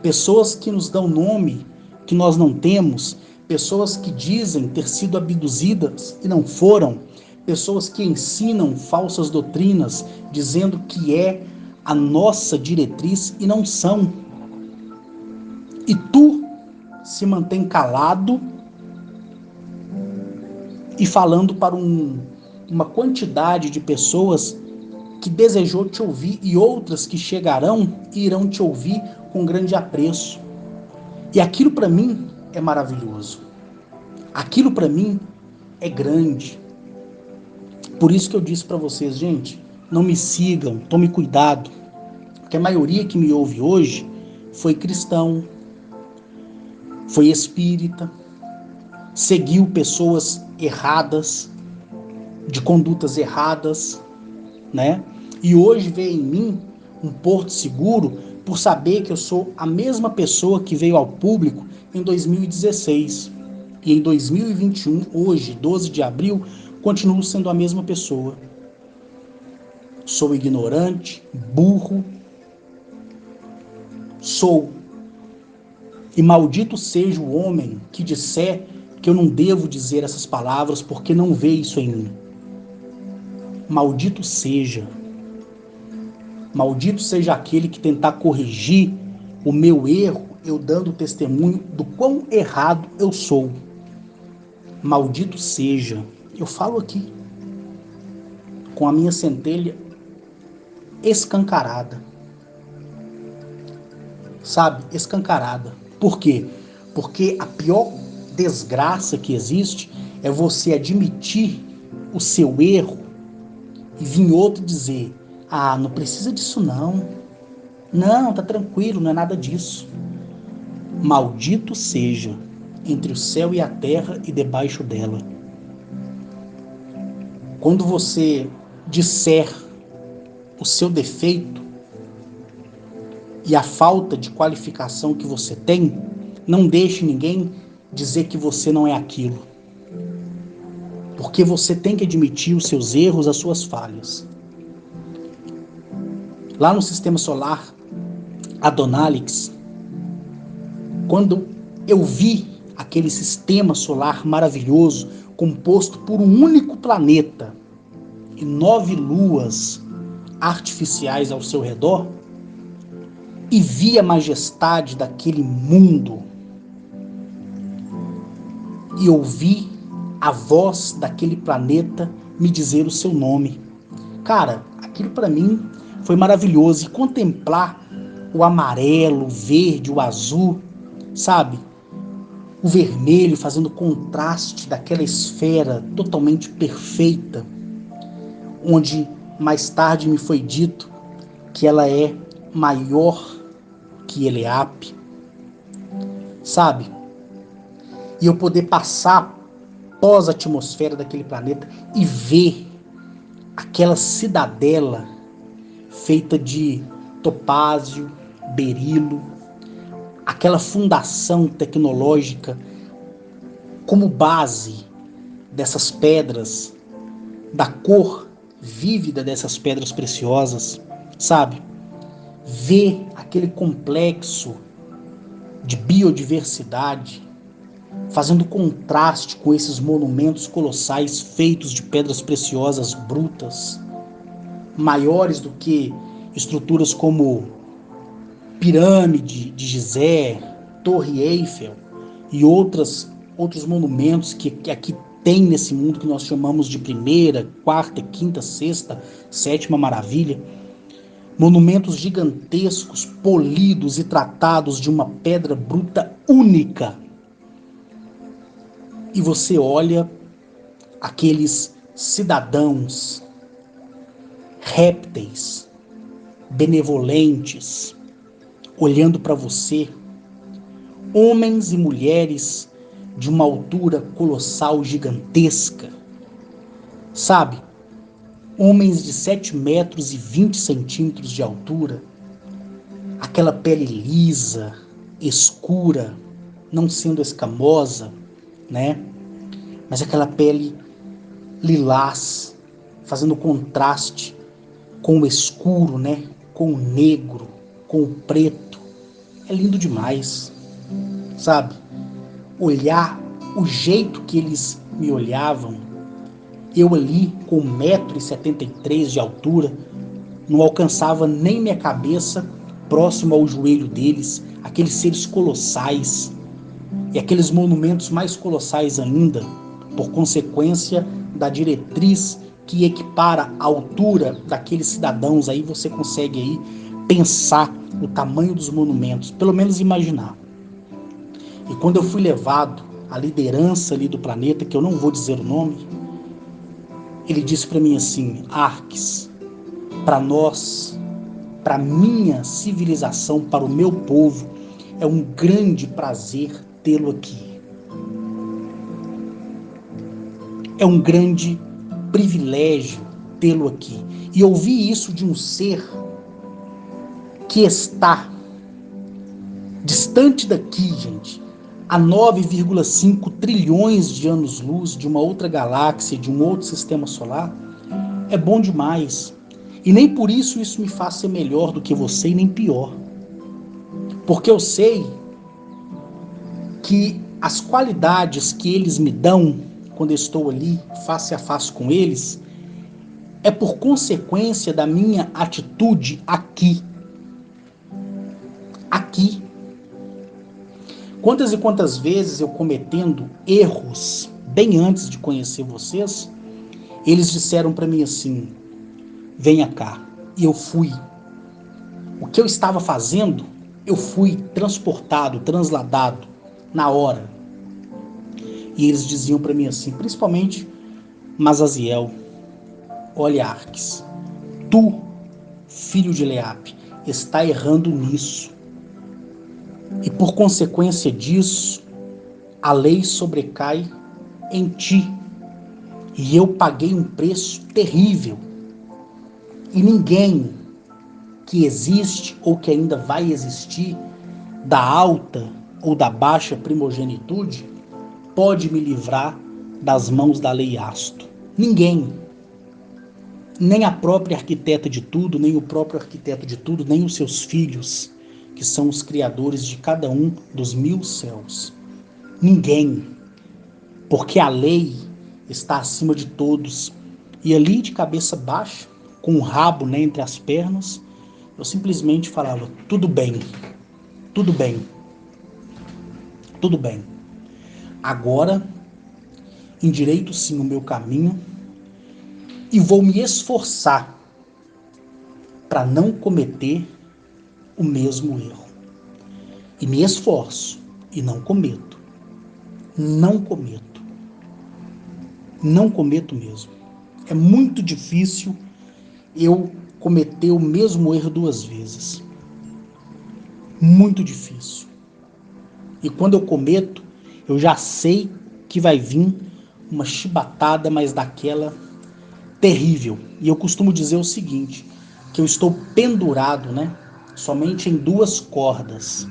Pessoas que nos dão nome que nós não temos, pessoas que dizem ter sido abduzidas e não foram, pessoas que ensinam falsas doutrinas dizendo que é a nossa diretriz e não são. E tu se mantém calado e falando para uma quantidade de pessoas que desejou te ouvir e outras que chegarão e irão te ouvir com grande apreço. E aquilo para mim é maravilhoso. Aquilo para mim é grande. Por isso que eu disse para vocês, gente, não me sigam, tome cuidado, porque a maioria que me ouve hoje foi cristão, foi espírita, seguiu pessoas erradas, de condutas erradas, né? E hoje vê em mim um porto seguro por saber que eu sou a mesma pessoa que veio ao público em 2016. E em 2021, hoje, 12 de abril, continuo sendo a mesma pessoa. Sou ignorante, burro, sou. E maldito seja o homem que disser que eu não devo dizer essas palavras porque não vê isso em mim. Maldito seja. Maldito seja aquele que tentar corrigir o meu erro, eu dando testemunho do quão errado eu sou. Maldito seja. Eu falo aqui, com a minha centelha escancarada. Sabe? Escancarada. Por quê? Porque a pior desgraça que existe é você admitir o seu erro e vir outro dizer: ah, não precisa disso não. Não, tá tranquilo, não é nada disso. Maldito seja entre o céu e a terra e debaixo dela. Quando você disser o seu defeito e a falta de qualificação que você tem, não deixe ninguém dizer que você não é aquilo. porque você tem que admitir os seus erros, as suas falhas. Lá no sistema solar Adonalix, quando eu vi aquele sistema solar maravilhoso, composto por um único planeta e 9 luas artificiais ao seu redor, e vi a majestade daquele mundo, e ouvi a voz daquele planeta me dizer o seu nome. Cara, aquilo para mim foi maravilhoso. E contemplar o amarelo, o verde, o azul, sabe? O vermelho fazendo contraste daquela esfera totalmente perfeita, onde mais tarde me foi dito que ela é maior que Eleap, sabe? E eu poder passar pós a atmosfera daquele planeta e ver aquela cidadela feita de topázio, berilo, aquela fundação tecnológica como base dessas pedras, da cor vívida dessas pedras preciosas, sabe? Ver aquele complexo de biodiversidade fazendo contraste com esses monumentos colossais feitos de pedras preciosas brutas, maiores do que estruturas como Pirâmide de Gizé, Torre Eiffel e outros monumentos que aqui tem nesse mundo que nós chamamos de primeira, quarta, quinta, sexta, sétima maravilha. Monumentos gigantescos, polidos e tratados de uma pedra bruta única. E você olha aqueles cidadãos, répteis, benevolentes, olhando para você, homens e mulheres de uma altura colossal, gigantesca, sabe? Homens de 7 metros e 20 centímetros de altura, aquela pele lisa, escura, não sendo escamosa, né? Mas aquela pele lilás, fazendo contraste com o escuro, né? Com o negro, com o preto. É lindo demais, sabe? Olhar o jeito que eles me olhavam, eu ali com 1,73 m de altura, não alcançava nem minha cabeça próximo ao joelho deles, aqueles seres colossais e aqueles monumentos mais colossais ainda, por consequência da diretriz que equipara a altura daqueles cidadãos. Aí você consegue aí pensar o tamanho dos monumentos, pelo menos imaginar. E quando eu fui levado à liderança ali do planeta, que eu não vou dizer o nome, ele disse para mim assim: Arques, para nós, para minha civilização, para o meu povo, é um grande prazer tê-lo aqui. É um grande privilégio tê-lo aqui. E ouvir isso de um ser que está distante daqui, gente, a 9,5 trilhões de anos-luz de uma outra galáxia, de um outro sistema solar, é bom demais. E nem por isso me faz ser melhor do que você e nem pior. Porque eu sei que as qualidades que eles me dão quando eu estou ali face a face com eles é por consequência da minha atitude aqui. Aqui. Quantas e quantas vezes eu cometendo erros bem antes de conhecer vocês, eles disseram para mim assim: venha cá. E eu fui. O que eu estava fazendo, eu fui transportado, transladado na hora. E eles diziam para mim assim, principalmente Mazaziel: olha, Arques, tu, filho de Eleap, está errando nisso. E por consequência disso, a lei sobrecai em ti. E eu paguei um preço terrível. E ninguém que existe ou que ainda vai existir, da alta ou da baixa primogenitude, pode me livrar das mãos da lei Asto. Ninguém. Nem a própria arquiteta de tudo, nem o próprio arquiteto de tudo, nem os seus filhos, que são os criadores de cada um dos 1000 céus. Ninguém. Porque a lei está acima de todos. E ali, de cabeça baixa, com o rabo, né, entre as pernas, eu simplesmente falava: tudo bem, tudo bem, tudo bem. Agora, endireito sim o meu caminho e vou me esforçar para não cometer o mesmo erro. E me esforço e não cometo. Não cometo. Não cometo mesmo. É muito difícil eu cometer o mesmo erro 2 vezes. Muito difícil. E quando eu cometo, eu já sei que vai vir uma chibatada, mas daquela terrível. E eu costumo dizer o seguinte, que eu estou pendurado, né, somente em 2 cordas.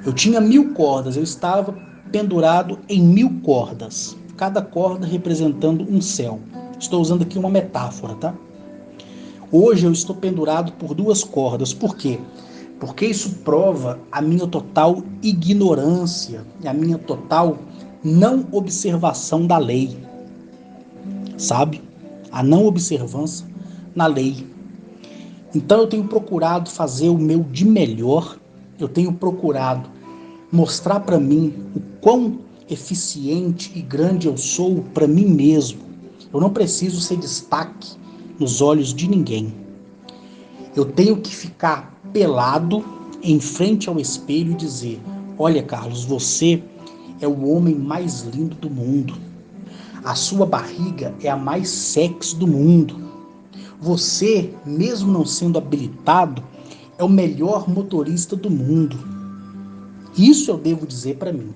Eu tinha 1000 cordas, eu estava pendurado em 1000 cordas, cada corda representando um céu. Estou usando aqui uma metáfora, tá? Hoje eu estou pendurado por 2 cordas. Por quê? Porque isso prova a minha total ignorância e a minha total não observação da lei. Sabe? A não observância na lei. Então eu tenho procurado fazer o meu de melhor, eu tenho procurado mostrar para mim o quão eficiente e grande eu sou para mim mesmo. Eu não preciso ser destaque nos olhos de ninguém. Eu tenho que ficar pelado em frente ao espelho e dizer: olha, Carlos, você é o homem mais lindo do mundo. A sua barriga é a mais sexy do mundo. Você, mesmo não sendo habilitado, é o melhor motorista do mundo. Isso eu devo dizer para mim.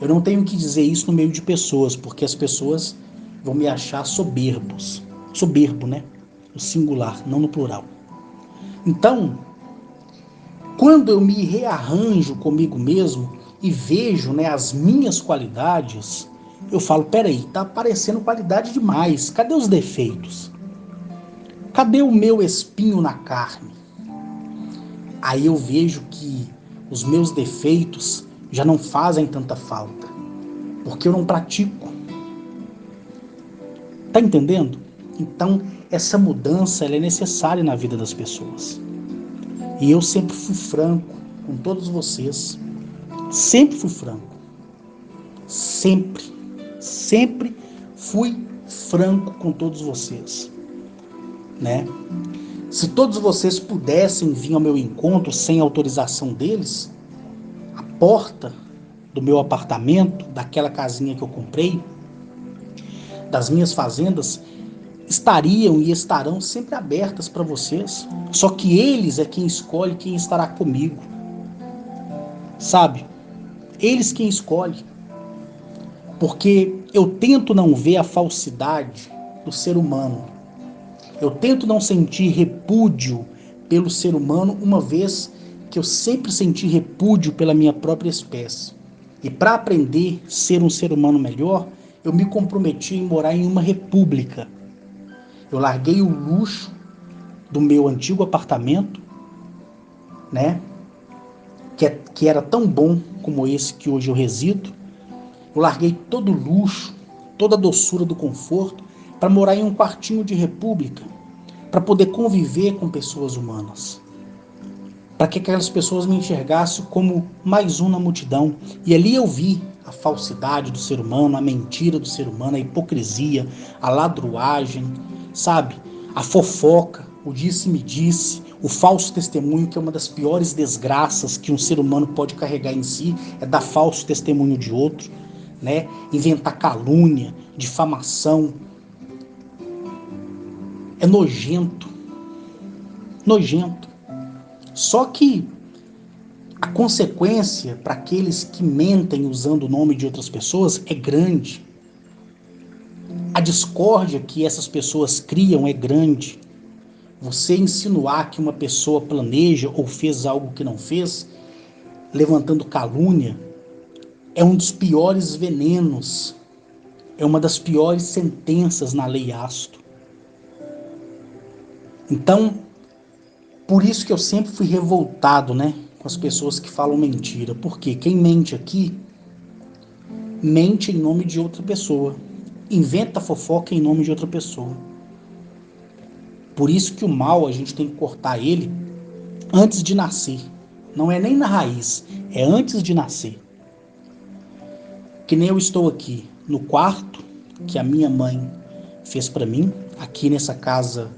Eu não tenho que dizer isso no meio de pessoas, porque as pessoas vão me achar soberbos. Soberbo, né? No singular, não no plural. Então, quando eu me rearranjo comigo mesmo e vejo, né, as minhas qualidades, eu falo: peraí, tá aparecendo qualidade demais. Cadê os defeitos? Cadê o meu espinho na carne? Aí eu vejo que os meus defeitos já não fazem tanta falta, porque eu não pratico. Tá entendendo? Então, essa mudança ela é necessária na vida das pessoas. E eu sempre fui franco com todos vocês. Sempre fui franco. Sempre. Sempre fui franco com todos vocês. Né? Se todos vocês pudessem vir ao meu encontro sem autorização deles, a porta do meu apartamento, daquela casinha que eu comprei, das minhas fazendas, estariam e estarão sempre abertas para vocês. Só que eles é quem escolhe quem estará comigo. Sabe? Eles quem escolhem. Porque eu tento não ver a falsidade do ser humano. Eu tento não sentir repúdio pelo ser humano, uma vez que eu sempre senti repúdio pela minha própria espécie. E para aprender a ser um ser humano melhor, eu me comprometi em morar em uma república. Eu larguei o luxo do meu antigo apartamento, né? Que era tão bom como esse que hoje eu resido. Eu larguei todo o luxo, toda a doçura do conforto para morar em um quartinho de república, para poder conviver com pessoas humanas, para que aquelas pessoas me enxergassem como mais um na multidão. E ali eu vi a falsidade do ser humano, a mentira do ser humano, a hipocrisia, a ladruagem, sabe? A fofoca, o disse-me-disse, o falso testemunho, que é uma das piores desgraças que um ser humano pode carregar em si, é dar falso testemunho de outro, né? Inventar calúnia, difamação. É nojento. Nojento. Só que a consequência para aqueles que mentem usando o nome de outras pessoas é grande. A discórdia que essas pessoas criam é grande. Você insinuar que uma pessoa planeja ou fez algo que não fez, levantando calúnia, é um dos piores venenos é uma das piores sentenças na lei Asto. Então, por isso que eu sempre fui revoltado, né, com as pessoas que falam mentira. Porque quem mente aqui, mente em nome de outra pessoa. Inventa fofoca em nome de outra pessoa. Por isso que o mal, a gente tem que cortar ele antes de nascer. Não é nem na raiz, é antes de nascer. Que nem eu estou aqui no quarto que a minha mãe fez para mim, aqui nessa casa,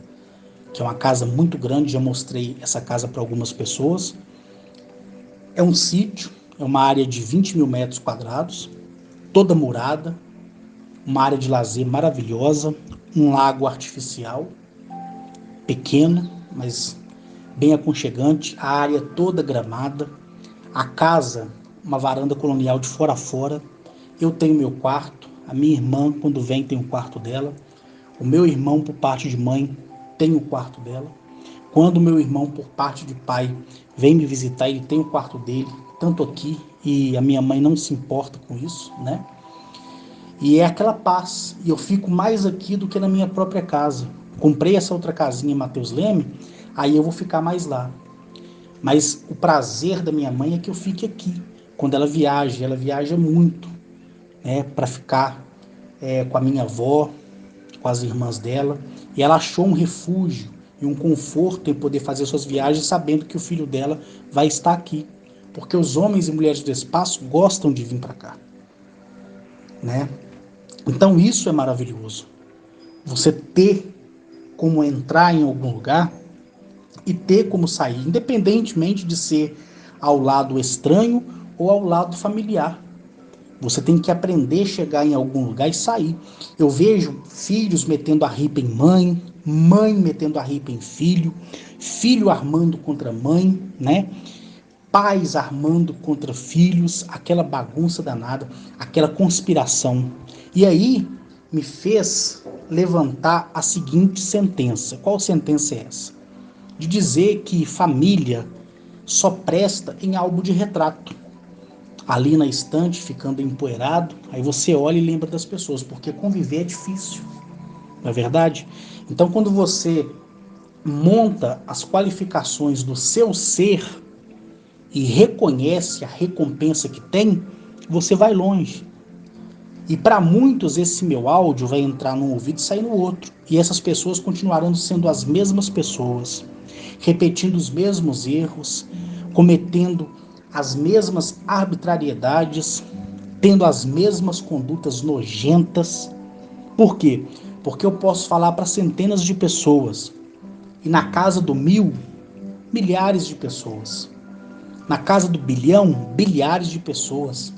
que é uma casa muito grande, já mostrei essa casa para algumas pessoas. É um sítio, é uma área de 20 mil metros quadrados, toda murada, uma área de lazer maravilhosa, um lago artificial, pequeno, mas bem aconchegante, a área toda gramada, a casa, uma varanda colonial de fora a fora. Eu tenho meu quarto, a minha irmã, quando vem, tem o quarto dela. O meu irmão, por parte de mãe, tem o quarto dela. Quando o meu irmão, por parte de pai, vem me visitar, ele tem o quarto dele, tanto aqui, e a minha mãe não se importa com isso, né? E é aquela paz, e eu fico mais aqui do que na minha própria casa. Comprei essa outra casinha em Mateus Leme, aí eu vou ficar mais lá. Mas o prazer da minha mãe é que eu fique aqui. Quando ela viaja muito, né, para ficar com a minha avó, com as irmãs dela. E ela achou um refúgio e um conforto em poder fazer suas viagens sabendo que o filho dela vai estar aqui. Porque os homens e mulheres do espaço gostam de vir para cá, né? Então isso é maravilhoso. Você ter como entrar em algum lugar e ter como sair, independentemente de ser ao lado estranho ou ao lado familiar. Você tem que aprender a chegar em algum lugar e sair. Eu vejo filhos metendo a ripa em mãe, mãe metendo a ripa em filho, filho armando contra mãe, né? Pais armando contra filhos, aquela bagunça danada, aquela conspiração. E aí me fez levantar a seguinte sentença. Qual sentença é essa? De dizer que família só presta em álbum de retrato. Ali na estante, ficando empoeirado, aí você olha e lembra das pessoas, porque conviver é difícil, não é verdade? Então, quando você monta as qualificações do seu ser e reconhece a recompensa que tem, você vai longe. E para muitos esse meu áudio vai entrar num ouvido e sair no outro. E essas pessoas continuarão sendo as mesmas pessoas, repetindo os mesmos erros, cometendo as mesmas arbitrariedades, tendo as mesmas condutas nojentas. Por quê? Porque eu posso falar para centenas de pessoas e na casa do 1000, milhares de pessoas. Na casa do bilhão, bilhares de pessoas.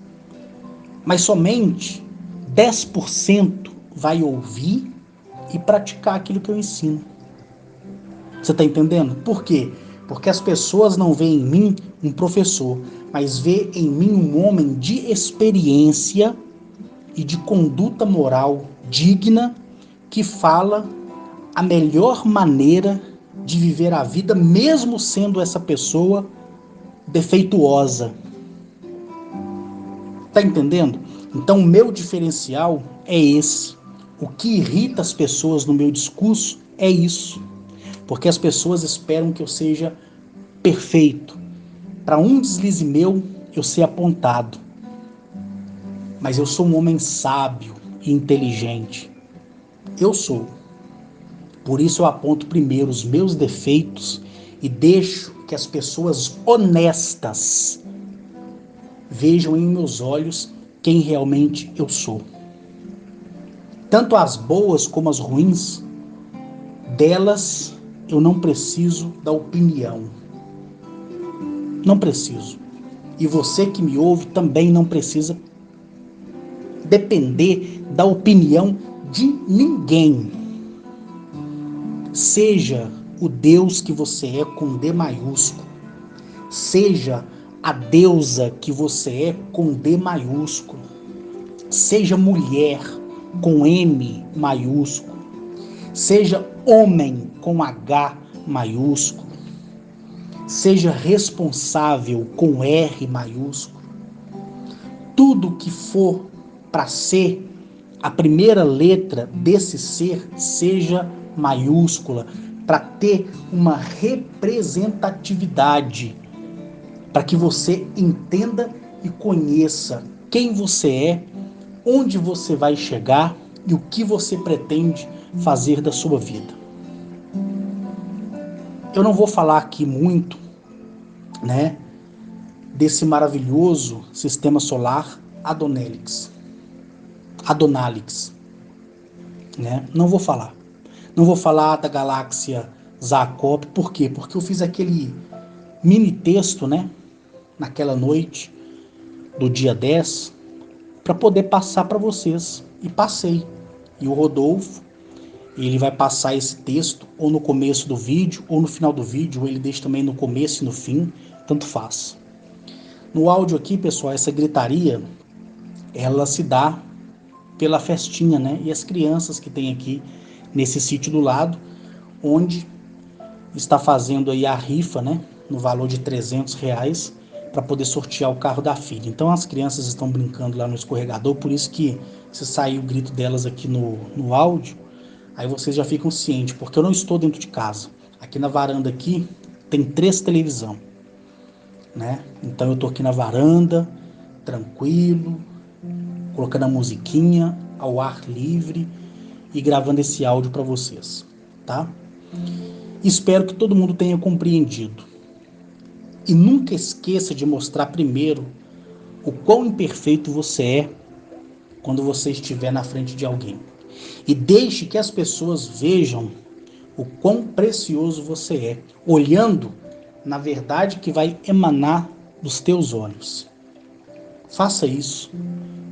Mas somente 10% vai ouvir e praticar aquilo que eu ensino. Você está entendendo? Por quê? Porque as pessoas não veem em mim um professor, mas vê em mim um homem de experiência e de conduta moral digna que fala a melhor maneira de viver a vida, mesmo sendo essa pessoa defeituosa. Tá entendendo? Então o meu diferencial é esse. O que irrita as pessoas no meu discurso é isso. Porque as pessoas esperam que eu seja perfeito. Para um deslize meu, eu ser apontado. Mas eu sou um homem sábio e inteligente. Eu sou. Por isso eu aponto primeiro os meus defeitos e deixo que as pessoas honestas vejam em meus olhos quem realmente eu sou. Tanto as boas como as ruins, delas eu não preciso da opinião. Não preciso. E você que me ouve também não precisa depender da opinião de ninguém. Seja o Deus que você é com D maiúsculo. Seja a deusa que você é com D maiúsculo. Seja mulher com M maiúsculo. Seja homem com H maiúsculo. Seja responsável com R maiúsculo. Tudo que for para ser a primeira letra desse ser seja maiúscula, para ter uma representatividade, para que você entenda e conheça quem você é, onde você vai chegar e o que você pretende fazer da sua vida. Eu não vou falar aqui muito, né, desse maravilhoso sistema solar Adonalix, né? Não vou falar. Não vou falar da galáxia Zacop, por quê? Porque eu fiz aquele mini texto, né, naquela noite do dia 10, para poder passar para vocês. E passei. E o Rodolfo, ele vai passar esse texto ou no começo do vídeo, ou no final do vídeo, ou ele deixa também no começo e no fim, tanto faz. No áudio aqui, pessoal, essa gritaria, ela se dá pela festinha, né? E as crianças que tem aqui nesse sítio do lado, onde está fazendo aí a rifa, né? No valor de R$300, para poder sortear o carro da filha. Então as crianças estão brincando lá no escorregador, por isso que se sair o grito delas aqui no áudio, aí vocês já ficam cientes, porque eu não estou dentro de casa. Aqui na varanda aqui tem 3 televisão, né? Então eu tô aqui na varanda, tranquilo, colocando a musiquinha ao ar livre e gravando esse áudio para vocês, tá? Espero que todo mundo tenha compreendido. E nunca esqueça de mostrar primeiro o quão imperfeito você é quando você estiver na frente de alguém. E deixe que as pessoas vejam o quão precioso você é, olhando na verdade que vai emanar dos teus olhos. Faça isso,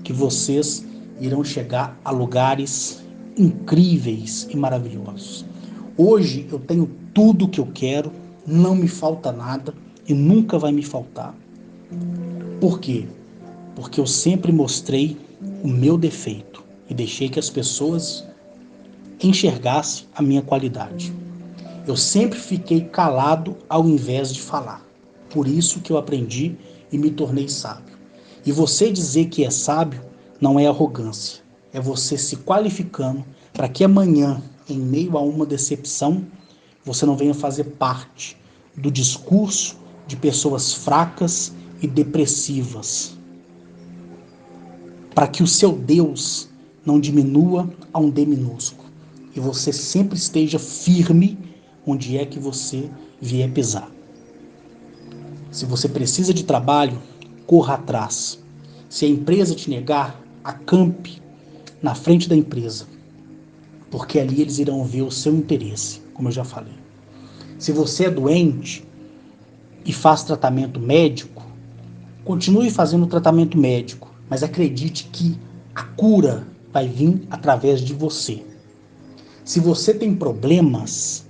que vocês irão chegar a lugares incríveis e maravilhosos. Hoje eu tenho tudo o que eu quero, não me falta nada e nunca vai me faltar. Por quê? Porque eu sempre mostrei o meu defeito e deixei que as pessoas enxergassem a minha qualidade. Eu sempre fiquei calado ao invés de falar. Por isso que eu aprendi e me tornei sábio. E você dizer que é sábio não é arrogância, é você se qualificando para que amanhã, em meio a uma decepção, você não venha fazer parte do discurso de pessoas fracas e depressivas. Para que o seu Deus não diminua a um D minúsculo e você sempre esteja firme onde é que você vier pisar. Se você precisa de trabalho, corra atrás. Se a empresa te negar, acampe na frente da empresa, porque ali eles irão ver o seu interesse, como eu já falei. Se você é doente e faz tratamento médico, continue fazendo o tratamento médico, mas acredite que a cura vai vir através de você. Se você tem problemas,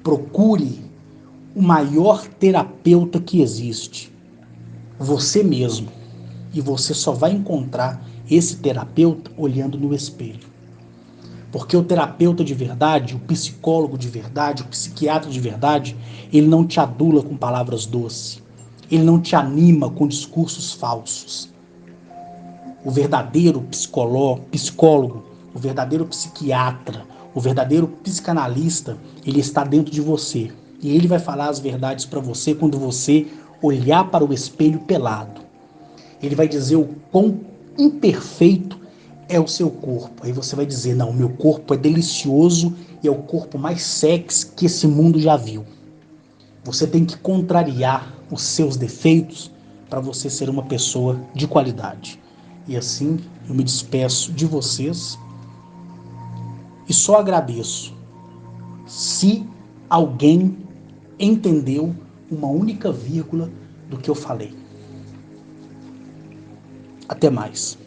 procure o maior terapeuta que existe, você mesmo. E você só vai encontrar esse terapeuta olhando no espelho. Porque o terapeuta de verdade, o psicólogo de verdade, o psiquiatra de verdade, ele não te adula com palavras doces. Ele não te anima com discursos falsos. O verdadeiro psicólogo, o verdadeiro psiquiatra, o verdadeiro psicanalista, ele está dentro de você. E ele vai falar as verdades para você quando você olhar para o espelho pelado. Ele vai dizer o quão imperfeito é o seu corpo. Aí você vai dizer, não, meu corpo é delicioso e é o corpo mais sexy que esse mundo já viu. Você tem que contrariar os seus defeitos para você ser uma pessoa de qualidade. E assim eu me despeço de vocês e só agradeço se alguém entendeu uma única vírgula do que eu falei. Até mais.